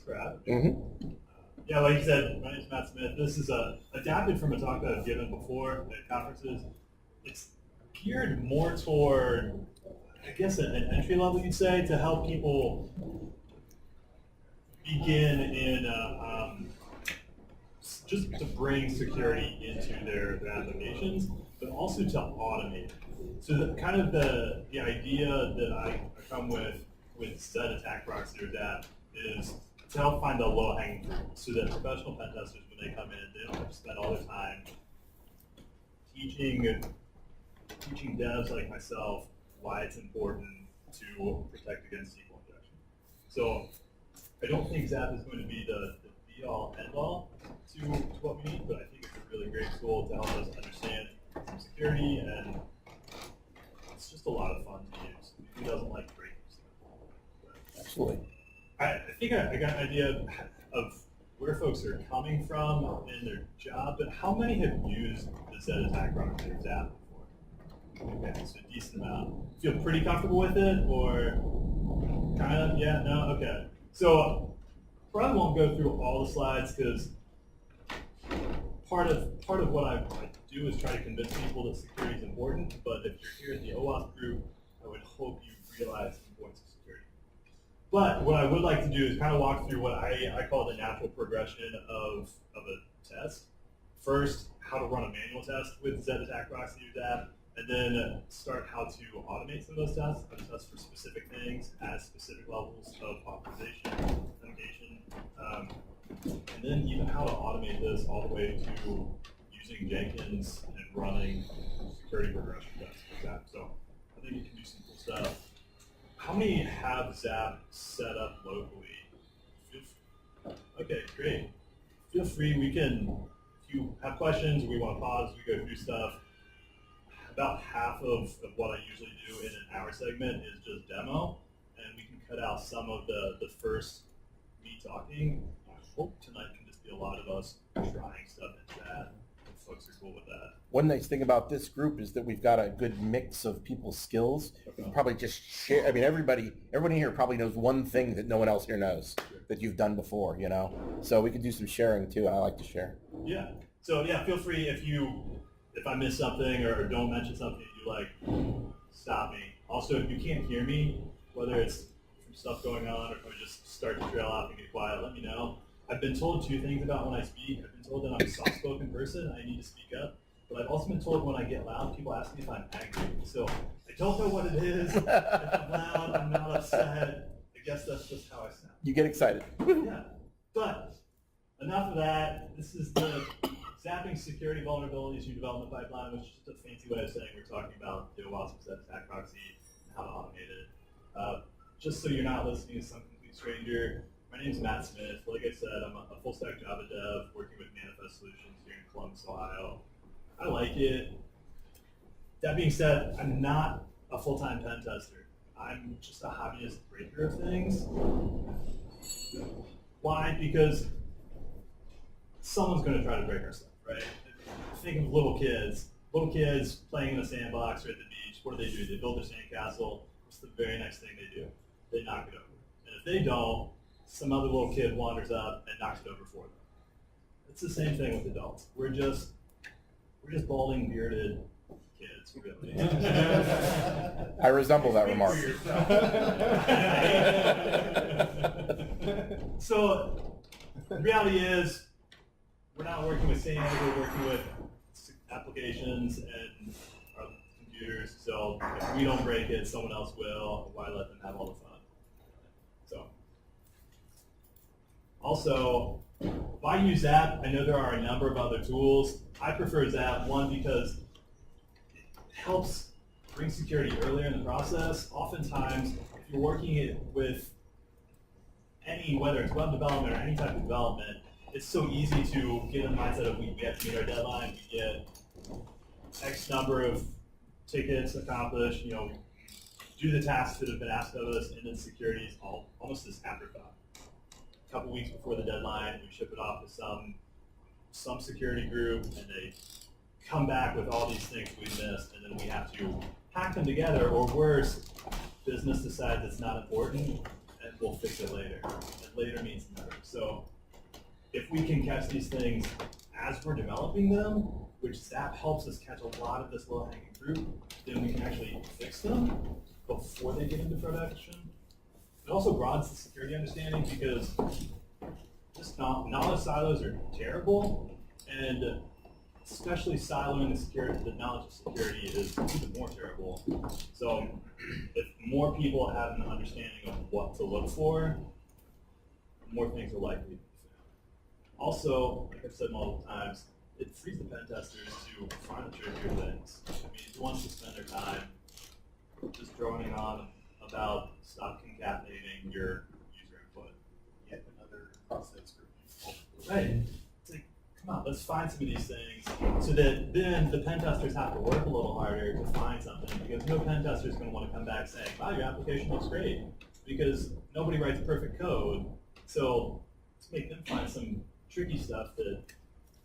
Crap. Yeah, like you said, my name's Matt Smith. This is adapted from a talk that I've given before at conferences. It's geared more toward, I guess, an entry level, you'd say, to help people begin in just to bring security into their applications, but also to automate it. So kind of the idea that I come with ZAP attack proxy or ZAP is to help find the low-hanging fruit so that professional pen testers, when they come in, they don't have to spend all their time teaching devs like myself why it's important to protect against SQL injection. So I don't think ZAP is going to be the be-all, end-all to what we need, but I think it's a really great tool to help us understand some security, and it's just a lot of fun to use. Who doesn't like breaking stuff? Absolutely. I think I got an idea of where folks are coming from in their job, but how many have used the ZAP attack proxy or ZAP before? Okay, so a decent amount. Feel pretty comfortable with it, or kind of? Yeah, no? Okay. So probably won't go through all the slides because part of what I do is try to convince people that security is important, but if you're here at the OWASP group, I would hope you realize the importance of security. But what I would like to do is kind of walk through what I call the natural progression of a test. First, how to run a manual test with ZAP attack proxy or ZAP, and then start how to automate some of those tests, test for specific things at specific levels of authorization, authentication, and then even how to automate this all the way to using Jenkins and running security progression tests for ZAP. So I think you can do some cool stuff. How many have ZAP set up locally? Okay, great. Feel free, we can, if you have questions or we want to pause, we go through stuff. About half of what I usually do in an hour segment is just demo, and we can cut out some of the first me talking. I hope tonight can just be a lot of us trying stuff in chat, if folks are cool with that. One nice thing about this group is that we've got a good mix of people's skills. We can probably just share. I mean, everybody here probably knows one thing that no one else here knows that you've done before, you know? So we could do some sharing too, and I like to share. Yeah. So yeah, feel free if I miss something or don't mention something, you like, stop me. Also, if you can't hear me, whether it's from stuff going on or if I just start to trail off and get quiet, let me know. I've been told two things about when I speak. I've been told that I'm a soft-spoken person, I need to speak up. But I've also been told when I get loud, people ask me if I'm angry. So I don't know what it is. If I'm loud, I'm not upset. I guess that's just how I sound. You get excited. Yeah. But enough of that. This is the zapping security vulnerabilities in your development pipeline, which is just a fancy way of saying we're talking about the OWASP ZAP attack proxy and how to automate it. Just so you're not listening to some complete stranger, my name is Matt Smith. Like I said, I'm a full-stack Java dev working with Manifest Solutions here in Columbus, Ohio. I like it. That being said, I'm not a full-time pen tester. I'm just a hobbyist breaker of things. Why? Because someone's going to try to break our stuff, right? Think of little kids playing in a sandbox or at the beach. What do? They build their sandcastle. What's the very next thing they do? They knock it over. And if they don't, some other little kid wanders up and knocks it over for them. It's the same thing with adults. We're just balding, bearded kids, really. I resemble that remark. So the reality is, we're not working with sand, we're working with applications and our computers. So if we don't break it, someone else will. Why let them have all the fun? So, also, why use ZAP? I know there are a number of other tools. I prefer ZAP, one, because it helps bring security earlier in the process. Oftentimes, if you're working with whether it's web development or any type of development, it's so easy to get in the mindset of we have to meet our deadline, we get X number of tickets accomplished, do the tasks that have been asked of us, and then security is almost this afterthought. A couple weeks before the deadline, we ship it off to some security group, and they come back with all these things we missed, and then we have to hack them together, or worse, business decides it's not important and we'll fix it later. And later means never. So if we can catch these things as we're developing them, which ZAP helps us catch a lot of this low-hanging fruit, then we can actually fix them before they get into production. It also broadens the security understanding because just knowledge silos are terrible, and especially siloing the knowledge of security is even more terrible. So if more people have an understanding of what to look for, more things are likely to be found. Also, like I've said multiple times, it frees the pen testers to find the trickier things. I mean, who wants to spend their time just droning on about stop concatenating your user input? Yet another cross-site script. Right. It's like, come on, let's find some of these things so that then the pen testers have to work a little harder to find something, because no pen tester is going to want to come back saying, wow, your application looks great, because nobody writes perfect code. So let's make them find some tricky stuff that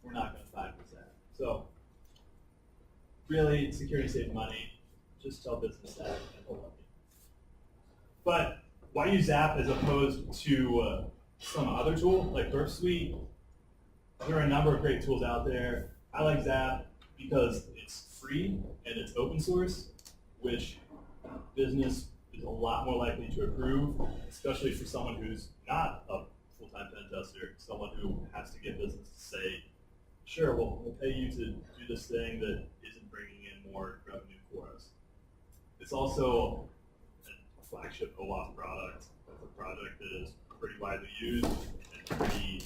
we're not going to find with that. So really, security saves money. Just tell business that and they'll love you. But why use ZAP as opposed to some other tool like Burp Suite? There are a number of great tools out there. I like ZAP because it's free and it's open source, which business is a lot more likely to approve, especially for someone who's not a full-time pen tester, someone who has to get business to say, sure, we'll pay you to do this thing that isn't bringing in more revenue for us. It's also a flagship OWASP product. It's a product that is pretty widely used and pretty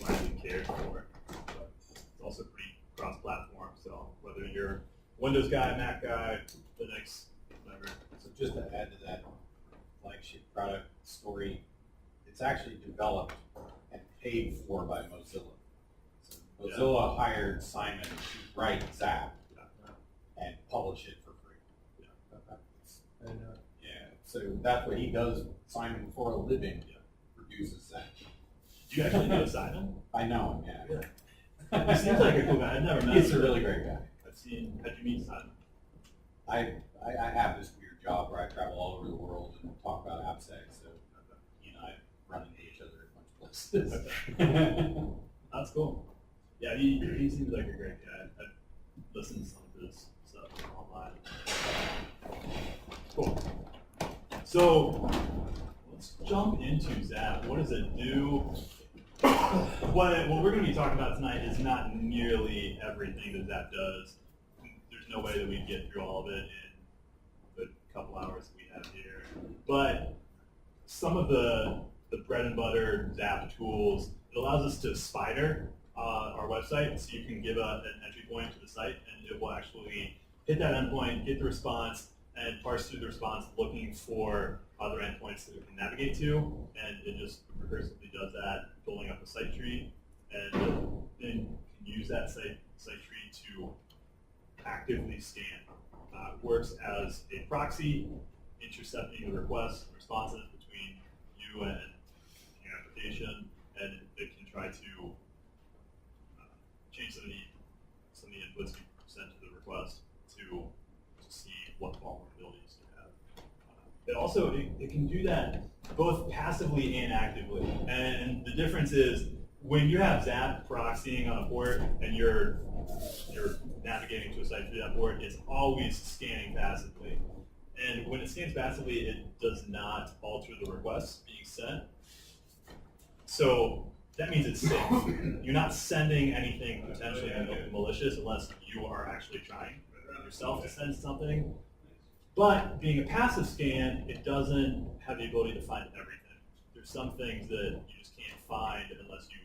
widely cared for. But it's also pretty cross-platform. So whether you're Windows guy, Mac guy, Linux, whatever. So just to add to that flagship product story, it's actually developed and paid for by Mozilla. So Mozilla hired Simon to write ZAP and publish it for free. Yeah, so that's what he does. Simon, for a living, produces ZAP. Do you actually know Simon? I know him, yeah. He seems like a cool guy. I've never met him. He's a really great guy. How'd you meet Simon? I have this weird job where I travel all over the world and talk about AppSec, so he and I run into each other at a bunch of places. That's cool. Yeah, he seems like a great guy. I've listened to some of his stuff online. Cool. So let's jump into ZAP. What does it do? What we're going to be talking about tonight is not nearly everything that ZAP does. There's no way that we'd get through all of it in the couple hours that we have here. But some of the bread and butter ZAP tools, it allows us to spider our website, so you can give an entry point to the site, and it will actually hit that endpoint, get the response, and parse through the response looking for other endpoints that we can navigate to, and it just recursively does that, building up a site tree, and then can use that site tree to actively scan. Works as a proxy, intercepting the requests and responses between you and your application, and it can try to change some of the inputs you sent to the request to see what vulnerabilities you have. It also it can do that both passively and actively, and the difference is when you have ZAP proxying on a port and you're navigating to a site through that port, it's always scanning passively. And when it scans passively, it does not alter the requests being sent. So that means it's safe. You're not sending anything potentially malicious unless you are actually trying yourself to send something. But being a passive scan, it doesn't have the ability to find everything. There's some things that you just can't find unless you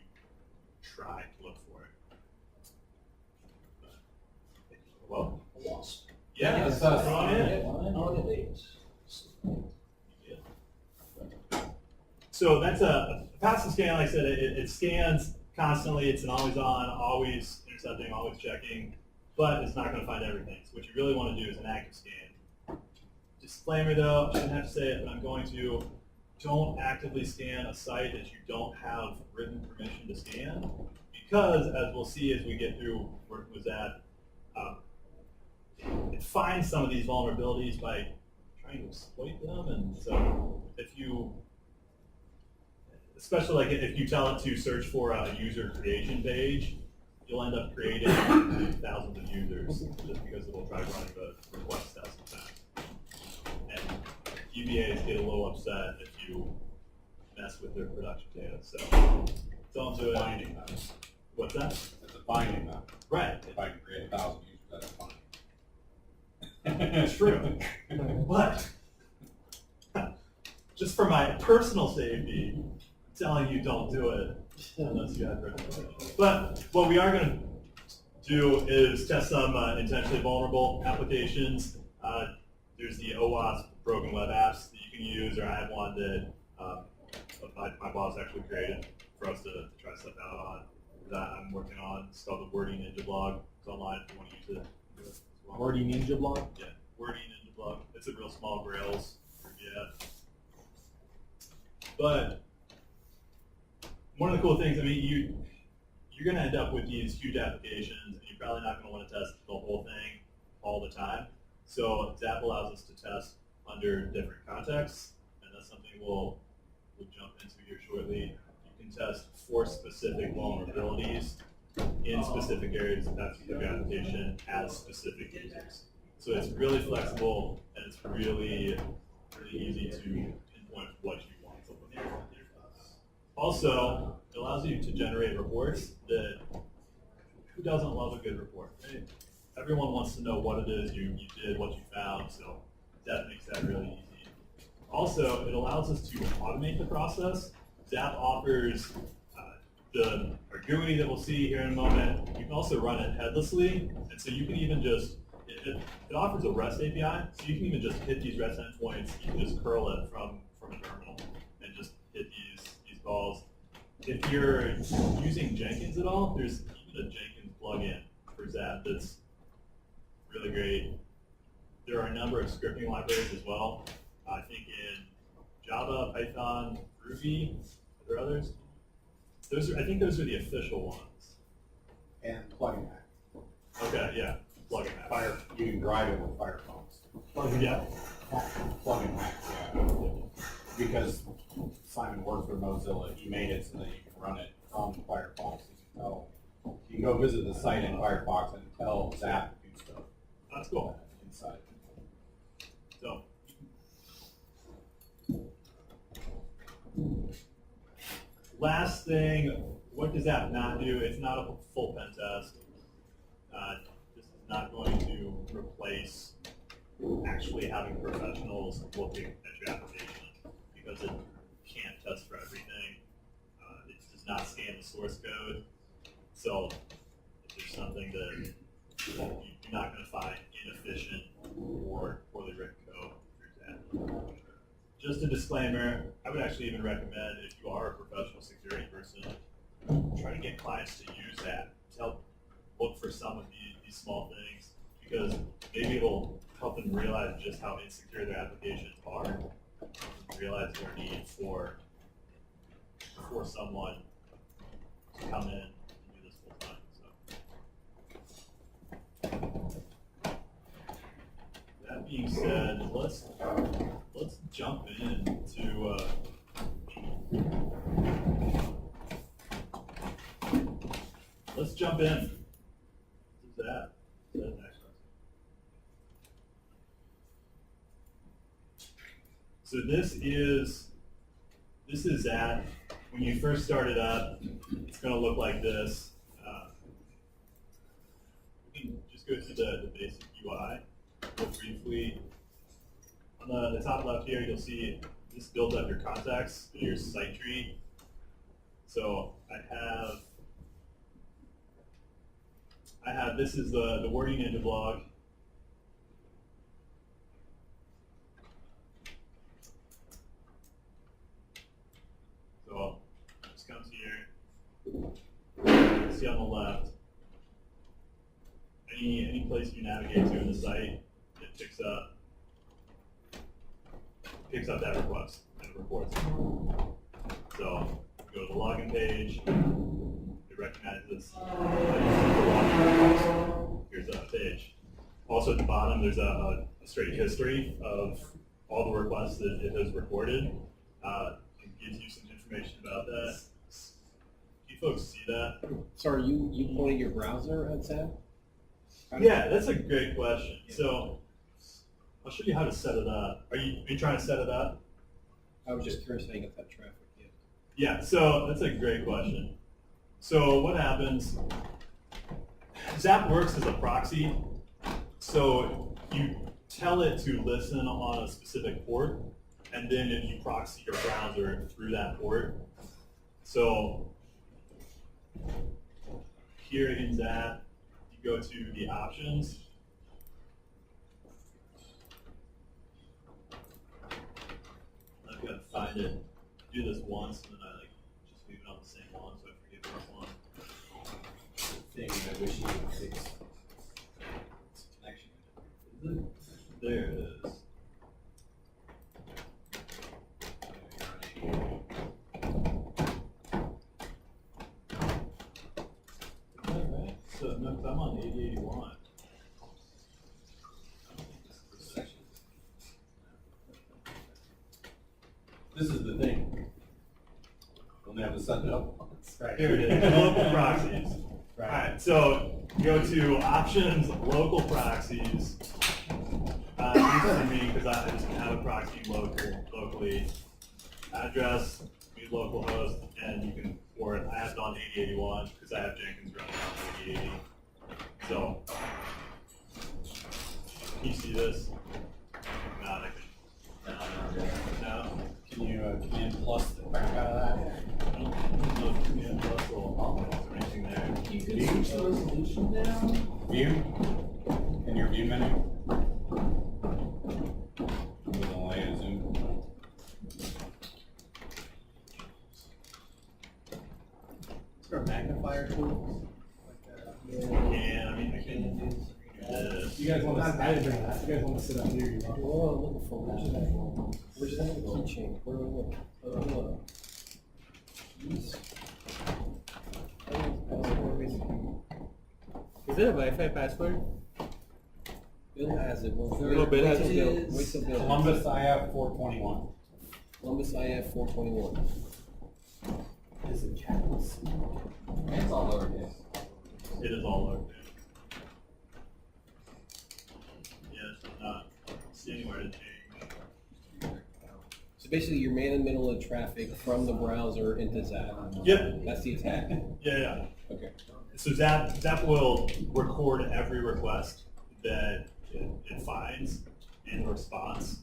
try to look for it. Well, OWASP. yeah, Yes, throw it in. On it is. So that's a passive scan. Like I said, it scans constantly. It's an always on, always intercepting, always checking, but it's not going to find everything. So what you really want to do is an active scan. Disclaimer though, I shouldn't have to say it, but I'm going to. Don't actively scan a site that you don't have written permission to scan, because as we'll see as we get through working with that, it finds some of these vulnerabilities by trying to exploit them. And so if you especially like if you tell it to search for a user creation page, you'll end up creating thousands of users just because it will try running the request test attack. And DBAs get a little upset if you mess with their production data. So don't do it. Binding those. What's that? It's a binding though. Right. If I can create 1,000 users, that's fine. It's true. But just for my personal safety, I'm telling you don't do it unless you have recommendations. But what we are going to do is test some intentionally vulnerable applications. There's the OWASP broken web apps that you can use, or I have one that my boss actually created for us to try stuff out on that I'm working on. It's called the Wordy Ninja blog. It's online if you want to use it. Do it as well. Wordy Ninja blog? Yeah, Wordy Ninja blog. It's a real small Grails. Yeah. But one of the cool things, I mean, you're going to end up with these huge applications, and you're probably not going to want to test the whole thing all the time. So ZAP allows us to test under different contexts, and that's something we'll jump into here shortly. You can test for specific vulnerabilities in specific areas of that specific application as specific users. So it's really flexible, and it's really easy to pinpoint what you want to look at. Also, it allows you to generate reports that, who doesn't love a good report, right? Everyone wants to know what it is you did, what you found, so that makes that really easy. Also, it allows us to automate the process. ZAP offers our GUI that we'll see here in a moment. You can also run it headlessly, and so you can even just, it offers a REST API, so you can even just hit these REST endpoints. You can just curl it from a terminal and just hit these calls. If you're using Jenkins at all, there's even a Jenkins plugin for ZAP that's really great. There are a number of scripting libraries as well. I think in Java, Python, Ruby, are there others? I think those are the official ones. And plugin hack. Okay, yeah, plugin hack. You can drive it with Firefox. Yeah. Plugin hack, yeah. Because Simon works with Mozilla, he made it so that you can run it from Firefox. You can go visit the site in Firefox and tell ZAP to do stuff. That's cool. Inside. So, last thing, what does that not do? It's not a full pen test. This is not going to replace actually having professionals looking at your application because it can't test for everything. It does not scan the source code. So if there's something that you're not going to find inefficient or poorly written code through that. Just a disclaimer, I would actually even recommend if you are a professional security person, try to get clients to use that to help look for some of these small things, because maybe it'll help them realize just how insecure their applications are, and realize their need for someone to come in and do this full time. So that being said, let's jump into let's jump in. What's that? Is that next one? So this is that when you first start it up, it's going to look like this. We can just go to the basic UI real briefly. On the top left here, you'll see this builds up your contacts, your site tree. So I have this is the Wordy Ninja blog. So this comes here. You can see on the left, any place you navigate to in the site, it picks up that request and it reports it. So go to the login page, it recognizes the login request. Here's that page. Also at the bottom, there's a straight history of all the requests that it has recorded. It gives you some information information about that. Do you folks see that? So are you pointing your browser at ZAP? Yeah, that's a great question. So I'll show you how to set it up. Are you trying to set it up? I was just curious how you got that traffic. Yeah. Yeah, so that's a great question. So what happens, ZAP works as a proxy. So you tell it to listen on a specific port, and then if you proxy your browser through that port. So here in ZAP, you go to the options. I've got to find it. Do this once, and then I just leave it on the same one, so I forget which one. Thing I wish you would fix. Connection. There it is. Alright, so no, 'cause I'm on 8081. This is the thing. We'll never set it up once. Here it is, local proxies. Alright, so go to options, local proxies. This is me because I just have a proxy locally. Address, be local host, and you can port. I have it on 8081 because I have Jenkins running on 8080. So, can you see this? Not, I can. No. Can you command plus the crap out of that? No command plus or anything there. You can switch the resolution down. View? In your view menu? With a light and zoom. Is there a magnifier tool? Yeah, I mean, I can do this. You guys want to? I didn't bring that. You guys want to sit up here? You want? Oh, I'm looking for where's that? Where's that keychain? Where do I look? Jeez. Is it a Wi-Fi password? Bill has it. Oh, Bill has it. Wait till Bill. Columbus IF 421. Columbus IF 421. Is it capital C? It's all lowercase. It is all over there. Yes, not see anywhere to change. So basically, you're man in the middle of traffic from the browser into ZAP. Yep. That's the attack. Yeah. Okay. So ZAP will record every request that it finds in response,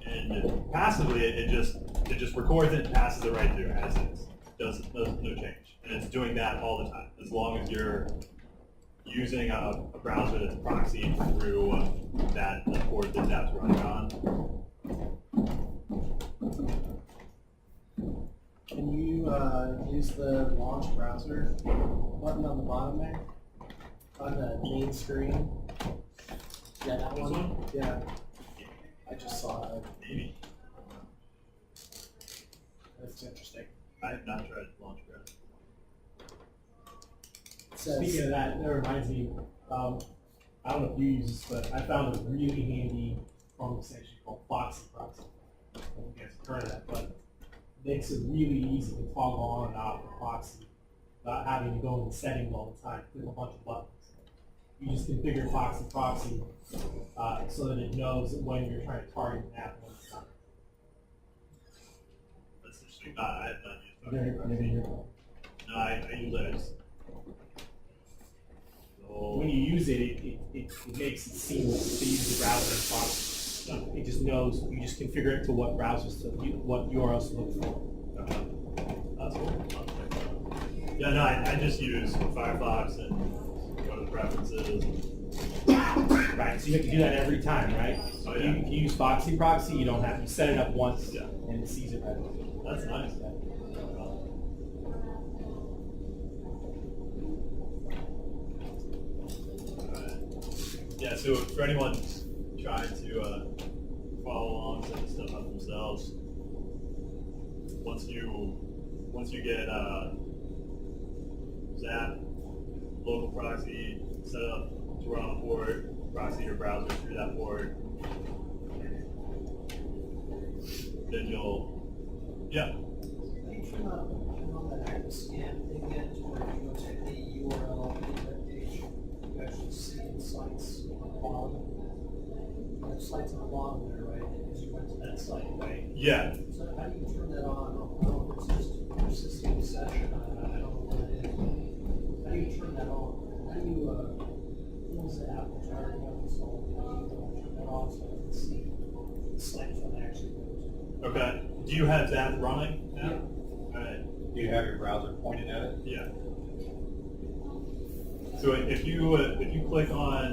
and passively it just records it and passes it right through as is. Does no change, and it's doing that all the time as long as you're using a browser that's proxied through that port that ZAP's running on. Can you use the launch browser button on the bottom there on the main screen? Yeah, that This one. one? Yeah, I just saw it. Maybe. That's interesting. I have not tried Launchpad. It says, Speaking of that, that reminds me, I don't know if you use this, but I found a really handy Chrome extension called Foxy Proxy. I don't know if you guys have heard of that, but it makes it really easy to toggle on and off the proxy without having to go in the settings all the time, click a bunch of buttons. You just configure Foxy Proxy so that it knows when you're trying to target an app one time. That's interesting. I have not used Maybe Launchpad. you're- No, I use Linux. When you use it, it makes it seamless to use the browser and Foxy. It just knows, you just configure it to what browsers, what URLs to look for. That's cool. Yeah, no, I just use Firefox and go to the preferences. Right, so you have to do that every time, right? Oh, yeah. You use Foxy Proxy, you don't have, you set it up once Yeah. and it sees it right away. That's nice. Yeah, so for anyone trying to follow along, set this stuff up themselves, once you get ZAP, local proxy, set up to run on a port, proxy your browser through that port, then you'll, yeah. on that active scan thing yet, to where you go to the URL, the web page, you actually see the sites on the bottom. You have sites on the bottom there, right, because you went to that site, right? Yeah. So how do you turn that on? I don't know if it's just persisting the session, I don't know what it is. How do you turn that on? How do you, close the app, which I already have installed, how do you turn that on so I can see the sites that I actually go to? Okay. Do you have that running now? Yeah. All right. Do you have your browser pointed at it? Yeah. So if you click on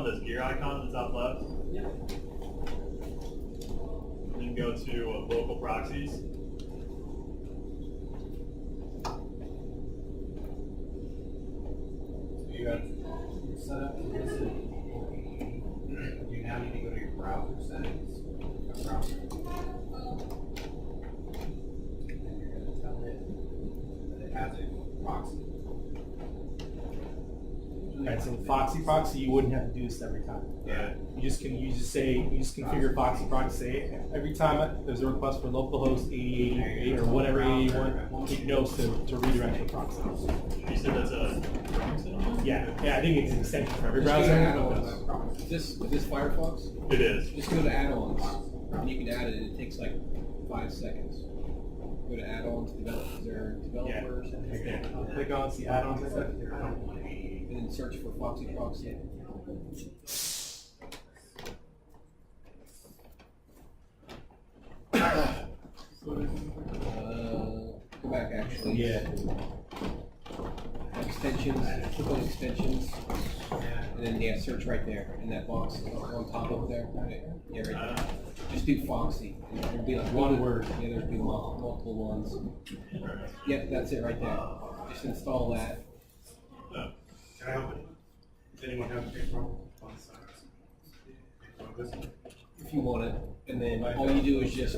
this gear icon at the top left, Yeah. and then go to local proxies. So you have set up to visit. You now need to go to your browser settings. A browser. And you're going to tell it that it has a proxy. Alright, so Foxy proxy, you wouldn't have to do this every time. Yeah. You just configure Foxy proxy, say every time there's a request for localhost 8088 or whatever 81, it knows to redirect the proxy. You said that's a Yeah, I think it's an extension for every Just go to browser. add-ons. Is this Firefox? It is. Just go to add-ons, and you can add it, and it takes like 5 seconds. Go to add-ons, is there developers? Right there. Click on, see add-ons and stuff. And then search for Foxy Proxy. Go back actually. Yeah. Extensions, click on extensions, and then yeah, search right there in that box on top over there. Right. Yeah, right there. Just do Foxy. And there'll be like One word. Yeah, there'll be multiple ones. Yep, that's it right there. Just install that. Oh. Can I help it? Does anyone have a problem on the side? If you want it, and then all you do is just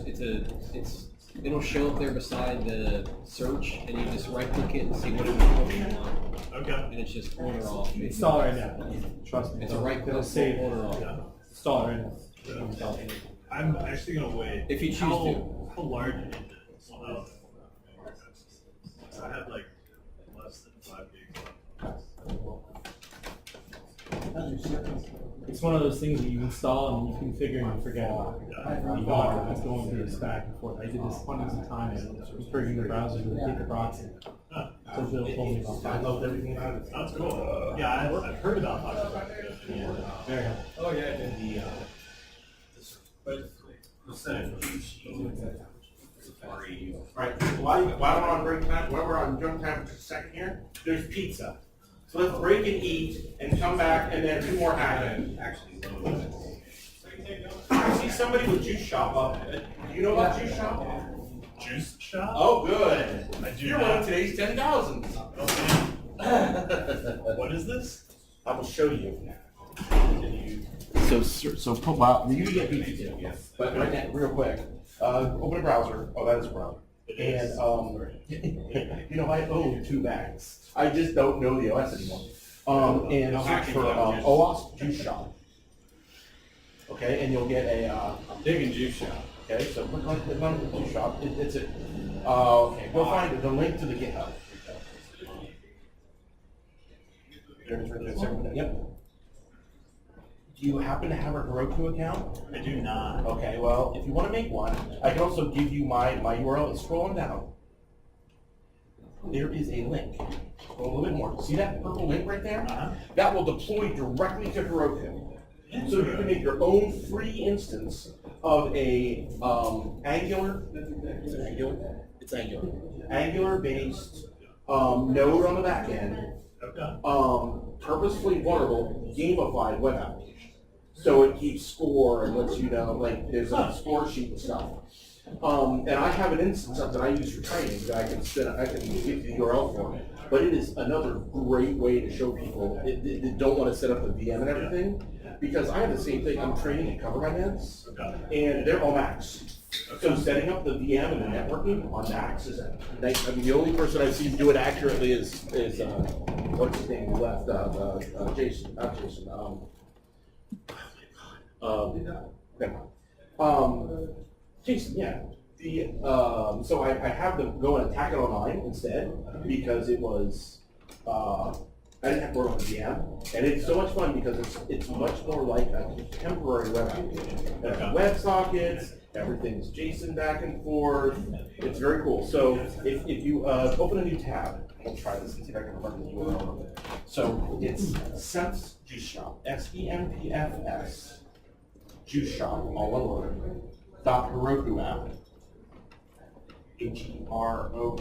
it'll show up there beside the search, and you just right click it and see what you want, Okay. and it's just on or off. Install it right now. Trust me. It's a right It'll click, save on or off. Yeah. Install it right now. Install it. I'm actually gonna wait. If you choose How large is it? I have like less than 5 gigs left. It's one of those things that you install and you configure and you forget about it. You got it, it's going through this back and forth. I did this hundreds of times, configuring the browser to take the proxy. So Bill told me about that. I loved everything about it. That's cool. Yeah, I've heard about Foxy. Very helpful. Oh, yeah, and but right, while we're on break time, while we're on jump time for just a second here, there's pizza. So let's break and eat and come back and then do more action. Actually, load it. I see somebody with juice shop up. Do you know about juice shop? Juice shop? Oh, good. I do You're not. one of today's 10,000. What is this? I will show you. So wow, you get pizza too. Yes. But right now, real quick, open a browser. Oh, that is a browser. And you know, I own 2 bags. I just don't know the OS anymore. And search for OWASP Juice Shop. Okay, and you'll get a. I'm digging juice shop. Okay, so click on the Juice Shop. It's a. Okay, go find the link to the GitHub. There it is right there, second. Yep. Do you happen to have a Heroku account? I do not. Okay, well, if you want to make one, I can also give you my URL. Scroll on down. There is a link. Scroll a little bit more. See that purple link right there? That will deploy directly to Heroku. So you can make your own free instance of a Angular. Is it Angular? It's Angular. Angular-based node on the back end. Purposefully vulnerable, gamified web application. So it keeps score and lets you know, like, there's a score sheet and stuff. And I have an instance of that I use for training that I can give you the URL for. But it is another great way to show people that don't want to set up the VM and everything. Because I have the same thing, I'm training and cover my nets, and they're all Macs. So setting up the VM and the networking on Macs is nice. I mean, the only person I've seen do it accurately is what's his name who left? Jason, not Jason. Jason, yeah. So I have them go and attack it online instead because it was I didn't have to work on the VM, and it's so much fun because it's much more like a contemporary web application. It has web sockets, everything's JSON back and forth. It's very cool. So if you open a new tab, I'll try this and see if I can remember the URL. So it's Semp's Juice Shop, SEMPFS Juice Shop, all one word. .Heroku app. HEROKUAPP.com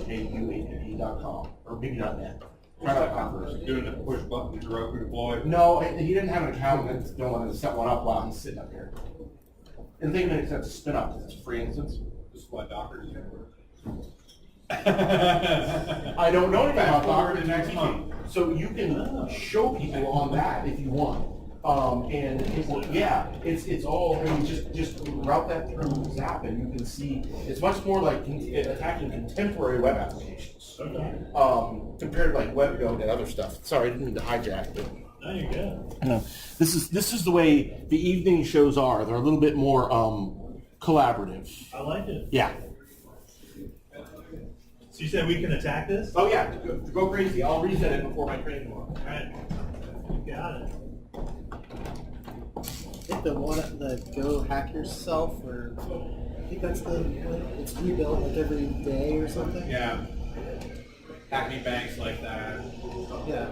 or maybe .net. Try .com first. Doing the push button to Roku deploy. No, he didn't have an account and don't want to set one up while he's sitting up here. And the thing is that's spin up, it's a free instance. This is what Docker is. I don't know anything about Docker the next month. So you can show people on that if you want. And it's all, I mean, just route that through ZAP and you can see, it's much more like attacking contemporary web applications. Compared to like WebGo and other stuff. Sorry, I didn't mean to hijack, but. No, you're good. No, this is the way the evening shows are. They're a little bit more collaborative. I like it. Yeah. So you said we can attack this? Oh yeah, go crazy. I'll reset it before my training tomorrow. All right. You got it. I think the go hack yourself, or I think that's it's rebuilt like every day or something. Yeah. Hackney banks like that. Yeah.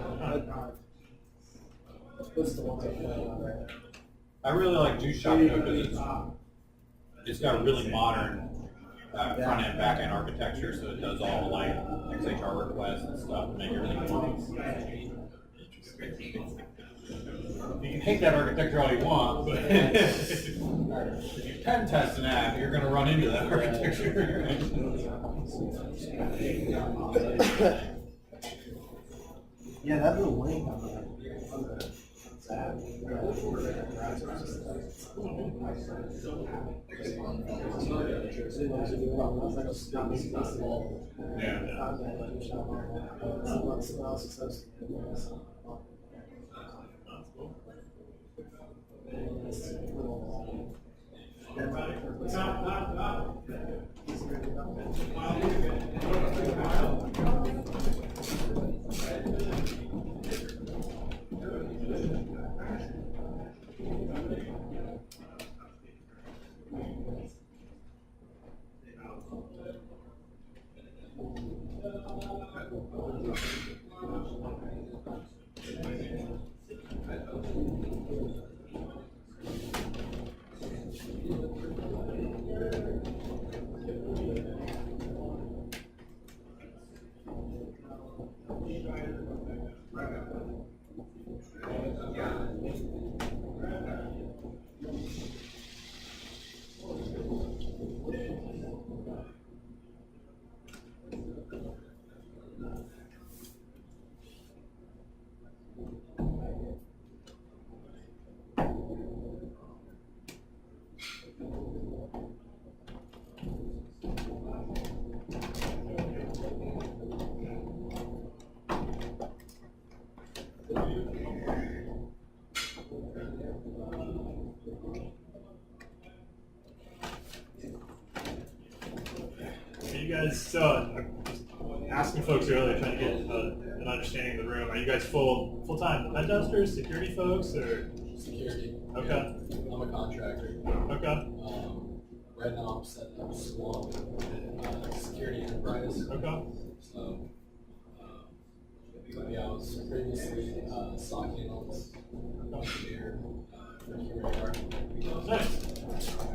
What's the one I really like Juice Shop though because it's got a really modern front end, back end architecture, so it does all like XHR requests and stuff to make everything work. You can hate that architecture all you want, but if you pen test an app, you're going to run into that architecture. Yeah, that little link on the ZAP. You guys, so just asking folks earlier, trying to get an understanding of the room. Are you guys full-time pen testers, security folks, or? Security. Okay. I'm a contractor. Okay. Right now I'm setting up Splunk security enterprise. Okay. So, yeah, I was previously SOC analyst engineer for QRadar. Nice.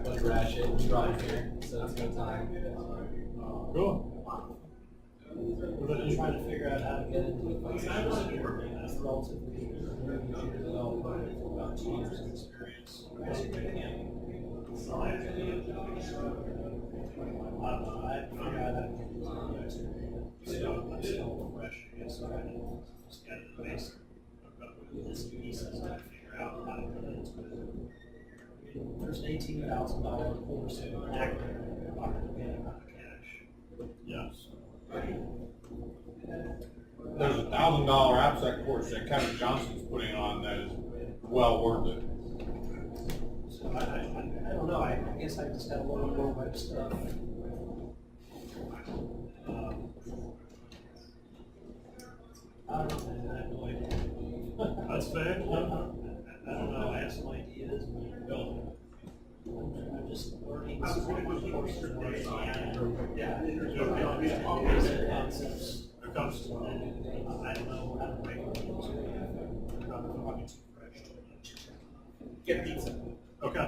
Bunch of ratchet, drive here, so it's good time. Cool. We're trying to figure out how to get into the cybersecurity. That's relatively new computer development, about 2 years of experience. So I figured out how to get into the so I'm still fresh, I guess, so I can just get the basic this pieces to figure out how to get into it. There's an $18,000 course in active cash. Yeah. There's a $1,000 AppSec course that Kevin Johnson's putting on that is well worth it. So I don't know, I guess I just got a little more web stuff. I have no idea. That's fair. I don't know, I have some ideas, but I'm just learning some courses and basic concepts. It comes to I don't know how to make it. Get pizza. Okay.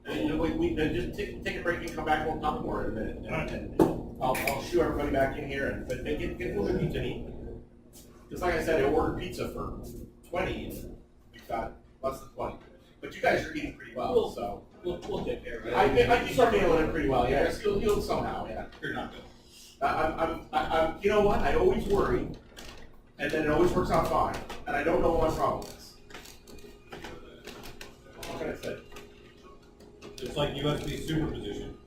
And we just take a break and come back. We'll talk more in a minute. And I'll shoo everybody back in here and but get a little bit of pizza to eat. Just like I said, I ordered pizza for 20 and we got less than 20. But you guys are eating pretty well, so We'll take care of it. I can start nailing it pretty well. Yeah, you'll somehow. Yeah. You're not good. I'm you know what? I always worry, and then it always works out fine, and I don't know what my problem is. What can I say? It's like USB superposition.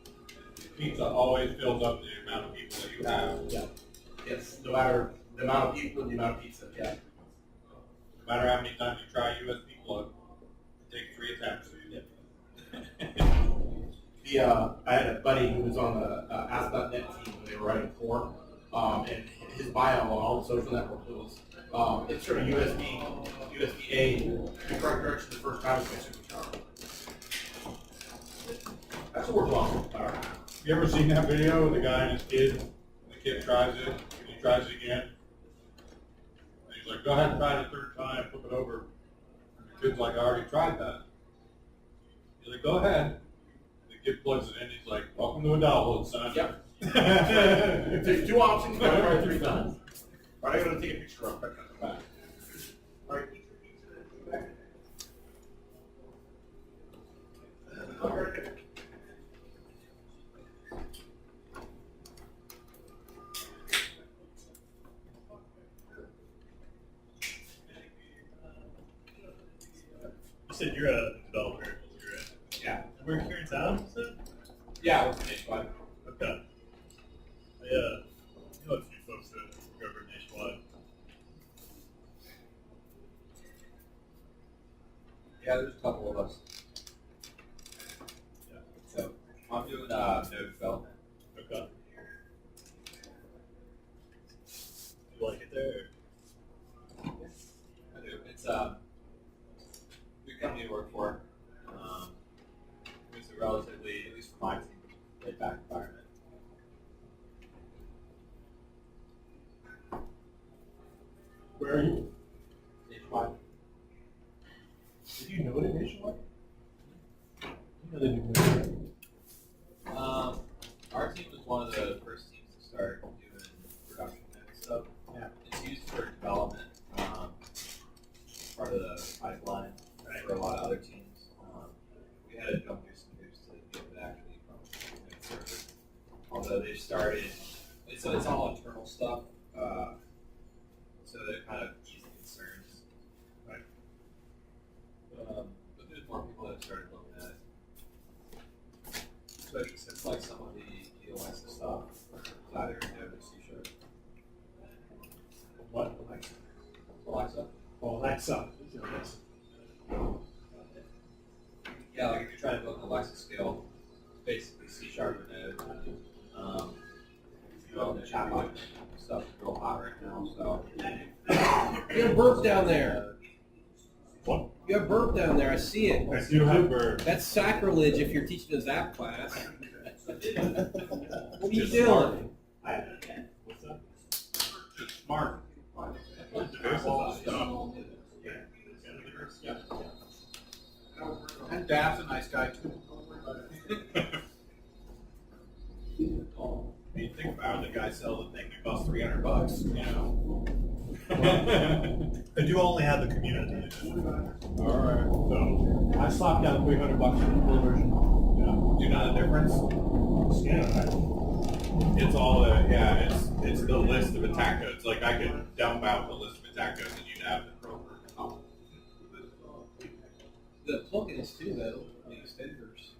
Pizza always fills up the amount of people that you have. Yeah. It's no matter the amount of people and the amount of pizza. Yeah. No matter how many times you try USB plug, it takes 3 attempts. I had a buddy who was on the Ask.net team when they were writing core, and his bio on all the social network was insert a USB-A in the correct direction the first time with my supercharger. That's what we're talking about. You ever seen that video with the guy and his kid? And the kid tries it, and he tries it again. And he's like, go ahead and try it a 3rd time, flip it over. And the kid's like, I already tried that. He's like, go ahead. The kid plugs it in, he's like, welcome to adulthood, son. Yep. If there's 2 options, you gotta try it 3 times. All right, I'm gonna take a picture of it. Come back. All right. You said you're a developer. Yeah. We're here in town, you said? Yeah, it's nationwide. Okay. I know a few folks that work over nationwide. Yeah, there's a couple of us. Yeah. So I'm doing node development. Okay. Do you like it there? I do. It's a good company to work for. It's a relatively, at least for my team, laid back environment. Where are you? Nationwide. Did you know it nationwide? You know they do nationwide. Our team was one of the first teams to start doing production node stuff. Yeah. It's used for development, part of the pipeline for a lot of other teams. We had to jump through some hoops to get it actually from the server. Although they started, it's all internal stuff, so they're kind of easy concerns. Right. But there's more people that have started looking at it. Especially since like some of the OWASP stuff is either in Node or C#. What? Alexa? Oh, that's up. Yeah, like if you're trying to build an Alexa skill, it's basically C# or Node. Well, the chatbot stuff is real hot right now, so. You have burp down there. What? You have burp down there. I see it. I do have bird. That's sacrilege if you're teaching a ZAP class. What are you Just doing? smart. What's that? Just smart. Yeah. And Dad's a nice guy too. I mean, think about it, the guy sells the thing, it costs $300, you know? I do only have the community. Alright. So I slapped down $300 for the full version. Do you know the difference? Yeah. It's all it's the list of attack codes. Like I could dump out the list of attack codes and you'd have the program. The plugins too, though, the extenders.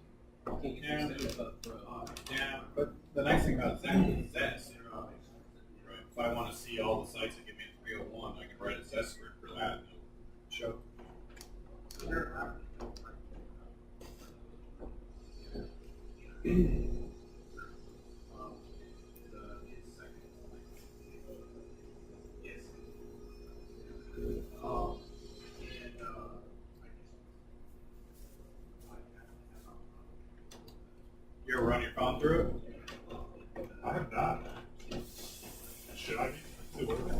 You can't get Yeah. the extenders up front. Yeah, but the nice thing about Zap is Zest. Right. If I want to see all the sites that give me a 301, I can write a Zest script for that and show. You ever run your phone through it? I have not. Should I be? Is it working?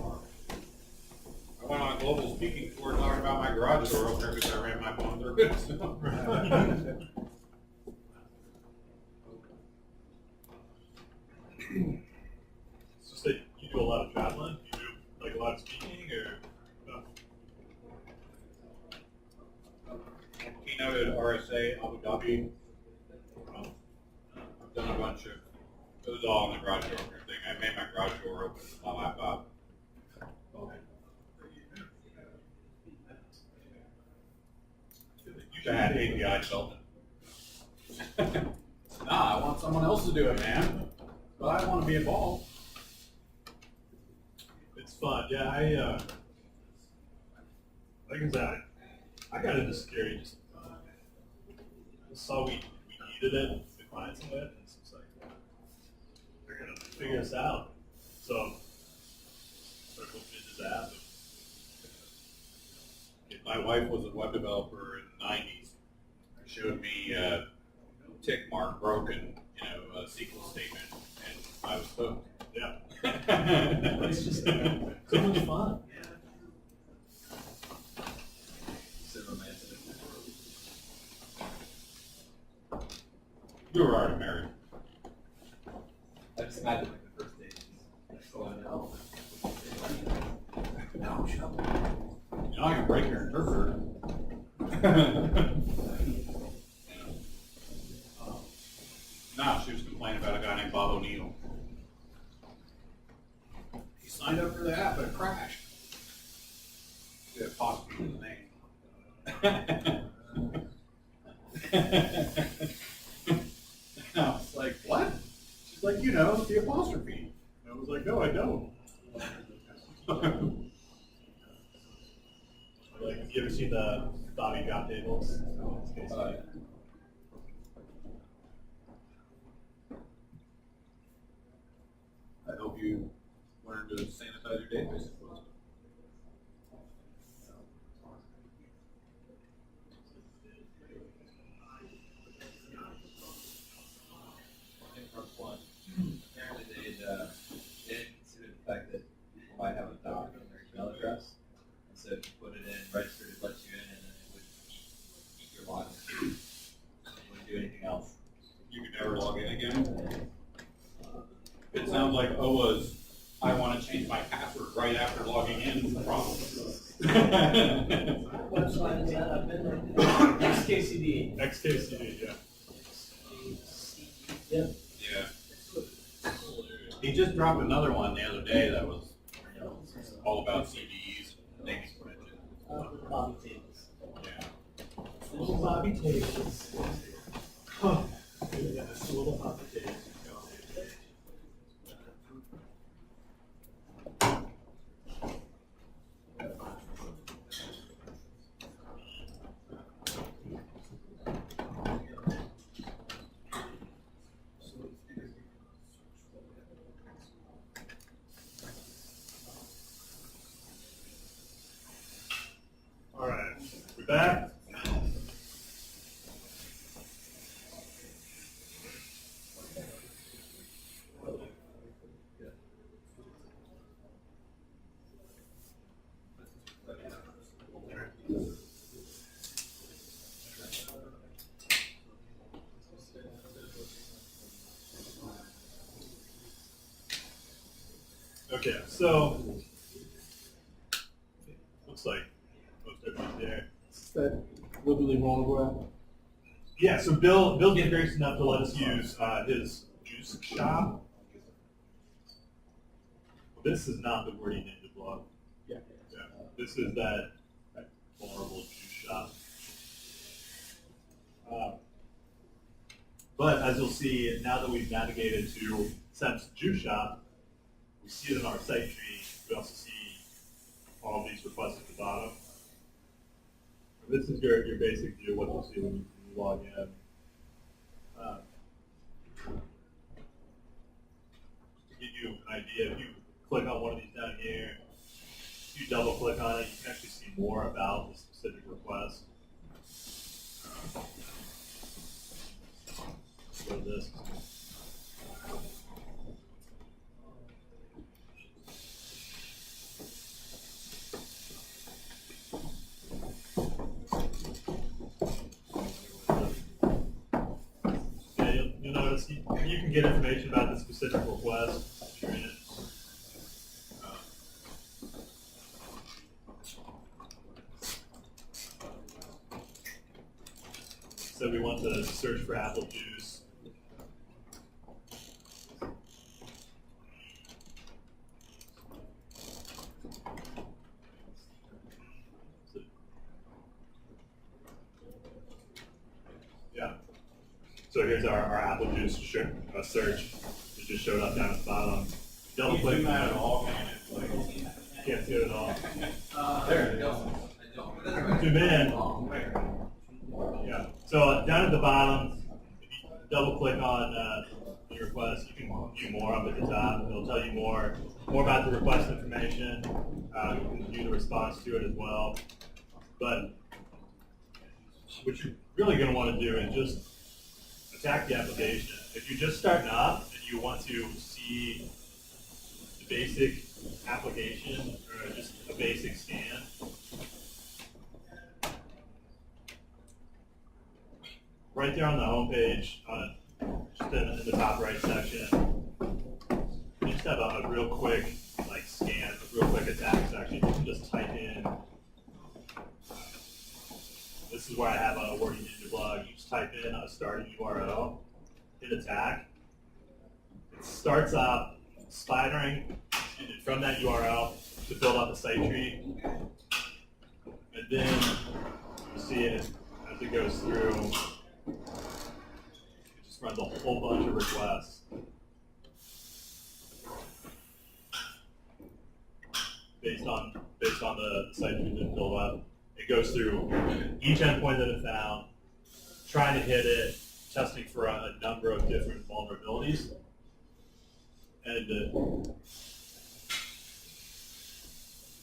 I went on a global speaking tour talking about my garage door opener because I ran my phone through it. So. It's just that you do a lot of traveling. You do like a lot of speaking, or no? Keynoted RSA Abu Dhabi. I've done a bunch of. It was all in the garage door opener thing. I made my garage door open with my laptop. You should have API development. Nah, I want someone else to do it, man. But I want to be involved. It's fun. Yeah, like I said, I got into security just saw we needed it, the clients of it, and it's just like, they're gonna figure this out. So, started looking into ZAP. My wife was a web developer in the 90s. She showed me tick mark broken, a SQL statement, and I was hooked. Yeah. It's just so much fun. So romantic. You were already married. I just imagine like the first date. Oh, I know. I can break your interpreter. No, she was complaining about a guy named Bob O'Neill. He signed up for the app, but it crashed. He had apostrophe in the name. I was like, what? She's like, the apostrophe. And I was like, no, I don't. Like, have you ever seen the Bobby drop tables? I hope you learn to sanitize your database. Apparently they didn't consider the fact that people might have a doc on their email address. And so if you put it in, registered, it lets you in, and then it would keep your login. It wouldn't do anything else. You could never log in again. It sounds like OWASP, I want to change my password right after logging in is the problem. Website is that? I've been there. XKCD. XKCD, yeah. Yep. Yeah. He just dropped another one the other day that was all about CDs and naming conventions. Bobby tables. Yeah. Little Bobby tables. Huh. Yeah, it's a little Bobby tables. All right, we're back. Okay, so looks like most everybody's there. That literally wrong grab. Yeah, so Bill gave grace enough to let us use his juice shop. Well, this is not the word he named the blog. Yeah. This is that vulnerable juice shop. But as you'll see, now that we've navigated to SEM's juice shop, we see it in our site tree. We also see all of these requests at the bottom. This is your basic view of what you'll see when you log in. To give you an idea, if you click on one of these down here, if you double click on it, you can actually see more about the specific request. So with this. Yeah, you'll notice you can get information about the specific request if you're in it. So we want to search for apple juice. Yeah. So here's our apple juice search. It just showed up down at the bottom. Double click. At all, man, it's like, Can't see it at all. There you go. I don't. Zoom in. Yeah. So down at the bottom, if you double click on the request, you can view more up at the top. It'll tell you more about the request information. You can view the response to it as well. But what you're really going to want to do is just attack the application. If you're just starting up and you want to see the basic application or just a basic scan, right there on the home page, just in the top right section, you just have a real quick scan, a real quick attack section. You can just type in. This is where I have a working ninja blog. You just type in a starting URL, hit attack. It starts off spidering from that URL to build up a site tree, and then you see it as it goes through. It just runs a whole bunch of requests. Based on the site tree that built up. It goes through each endpoint that it found, trying to hit it, testing for a number of different vulnerabilities. And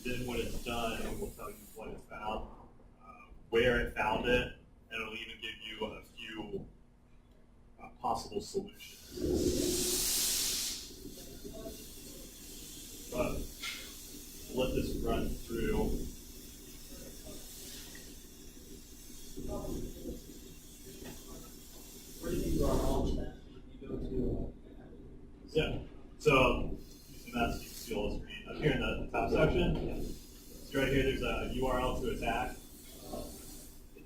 then when it's done, it will tell you what it found, where it found it, and it'll even give you a few possible solutions. But let this run through. Where did you launch that? You go to. Yeah. So using that, so you can see all the screen. Up here in the top section, so right here, there's a URL to attack. If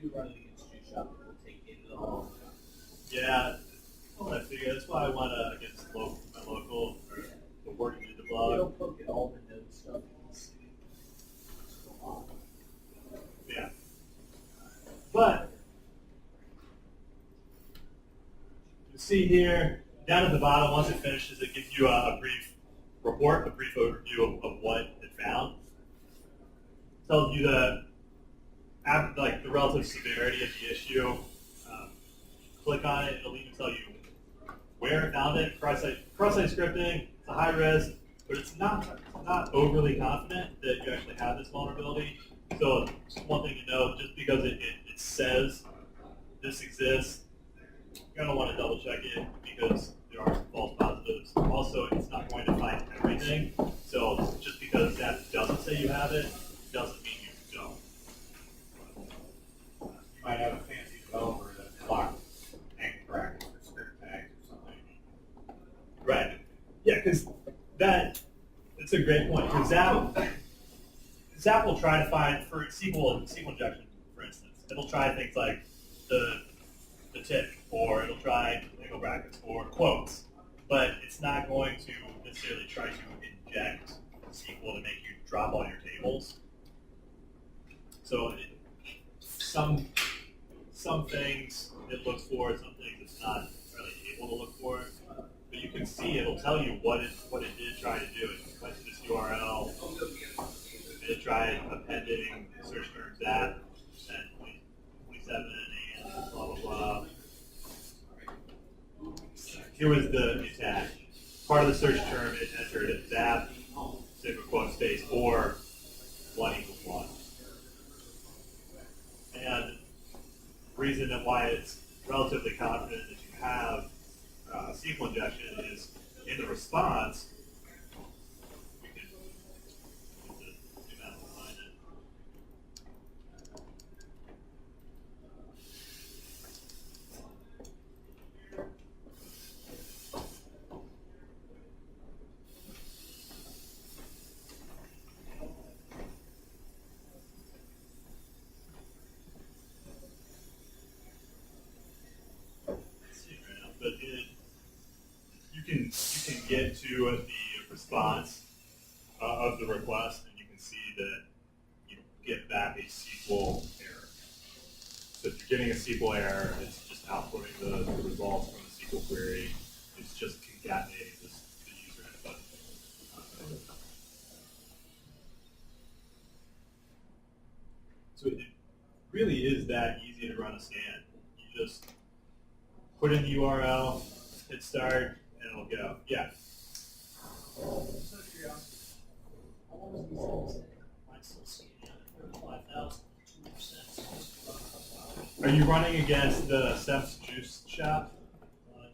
you do run it against Juice Shop, it will take it all. Yeah. I figure that's why I want to against my local or the working in the blog. It'll poke at all the node stuff. Yeah. But you see here, down at the bottom, once it finishes, it gives you a brief report, a brief overview of what it found. Tells you the relative severity of the issue. Click on it, it'll even tell you where it found it. Cross-site scripting, it's a high risk, but it's not overly confident that you actually have this vulnerability. So just one thing to know, just because it says this exists, you're going to want to double check it because there are some false positives. Also, it's not going to find everything. So just because that doesn't say you have it, doesn't mean you don't. you might have a fancy developer that blocks anchor brackets or script tags or something. Right. Yeah, because it's a great point. Because ZAP will try to find, for SQL injection, for instance, it'll try things like the tick, or it'll try angle brackets or quotes, but it's not going to necessarily try to inject SQL to make you drop all your tables. So some things it looks for, some things it's not really able to look for. But you can see it'll tell you what it did try to do. It went to this URL, and it tried appending search term ZAP at 27 and blah blah blah. Here was the attack. Part of the search term it entered at ZAP, single quote space, or 1 = 1. And the reason that why it's relatively confident that you have SQL injection is in the response, we can do that behind it. But you can get to the response of the request, and you can see that you get back a SQL error. So if you're getting a SQL error, it's just outputting the results from the SQL query. It's just concatenating the user input. So it really is that easy to run a scan. You just put in the URL, hit start, and it'll go. Yeah. Just out of curiosity, how long does these things take? Mine's still scanning at 35,000, 2%. Are you running against the Steps Juice shop?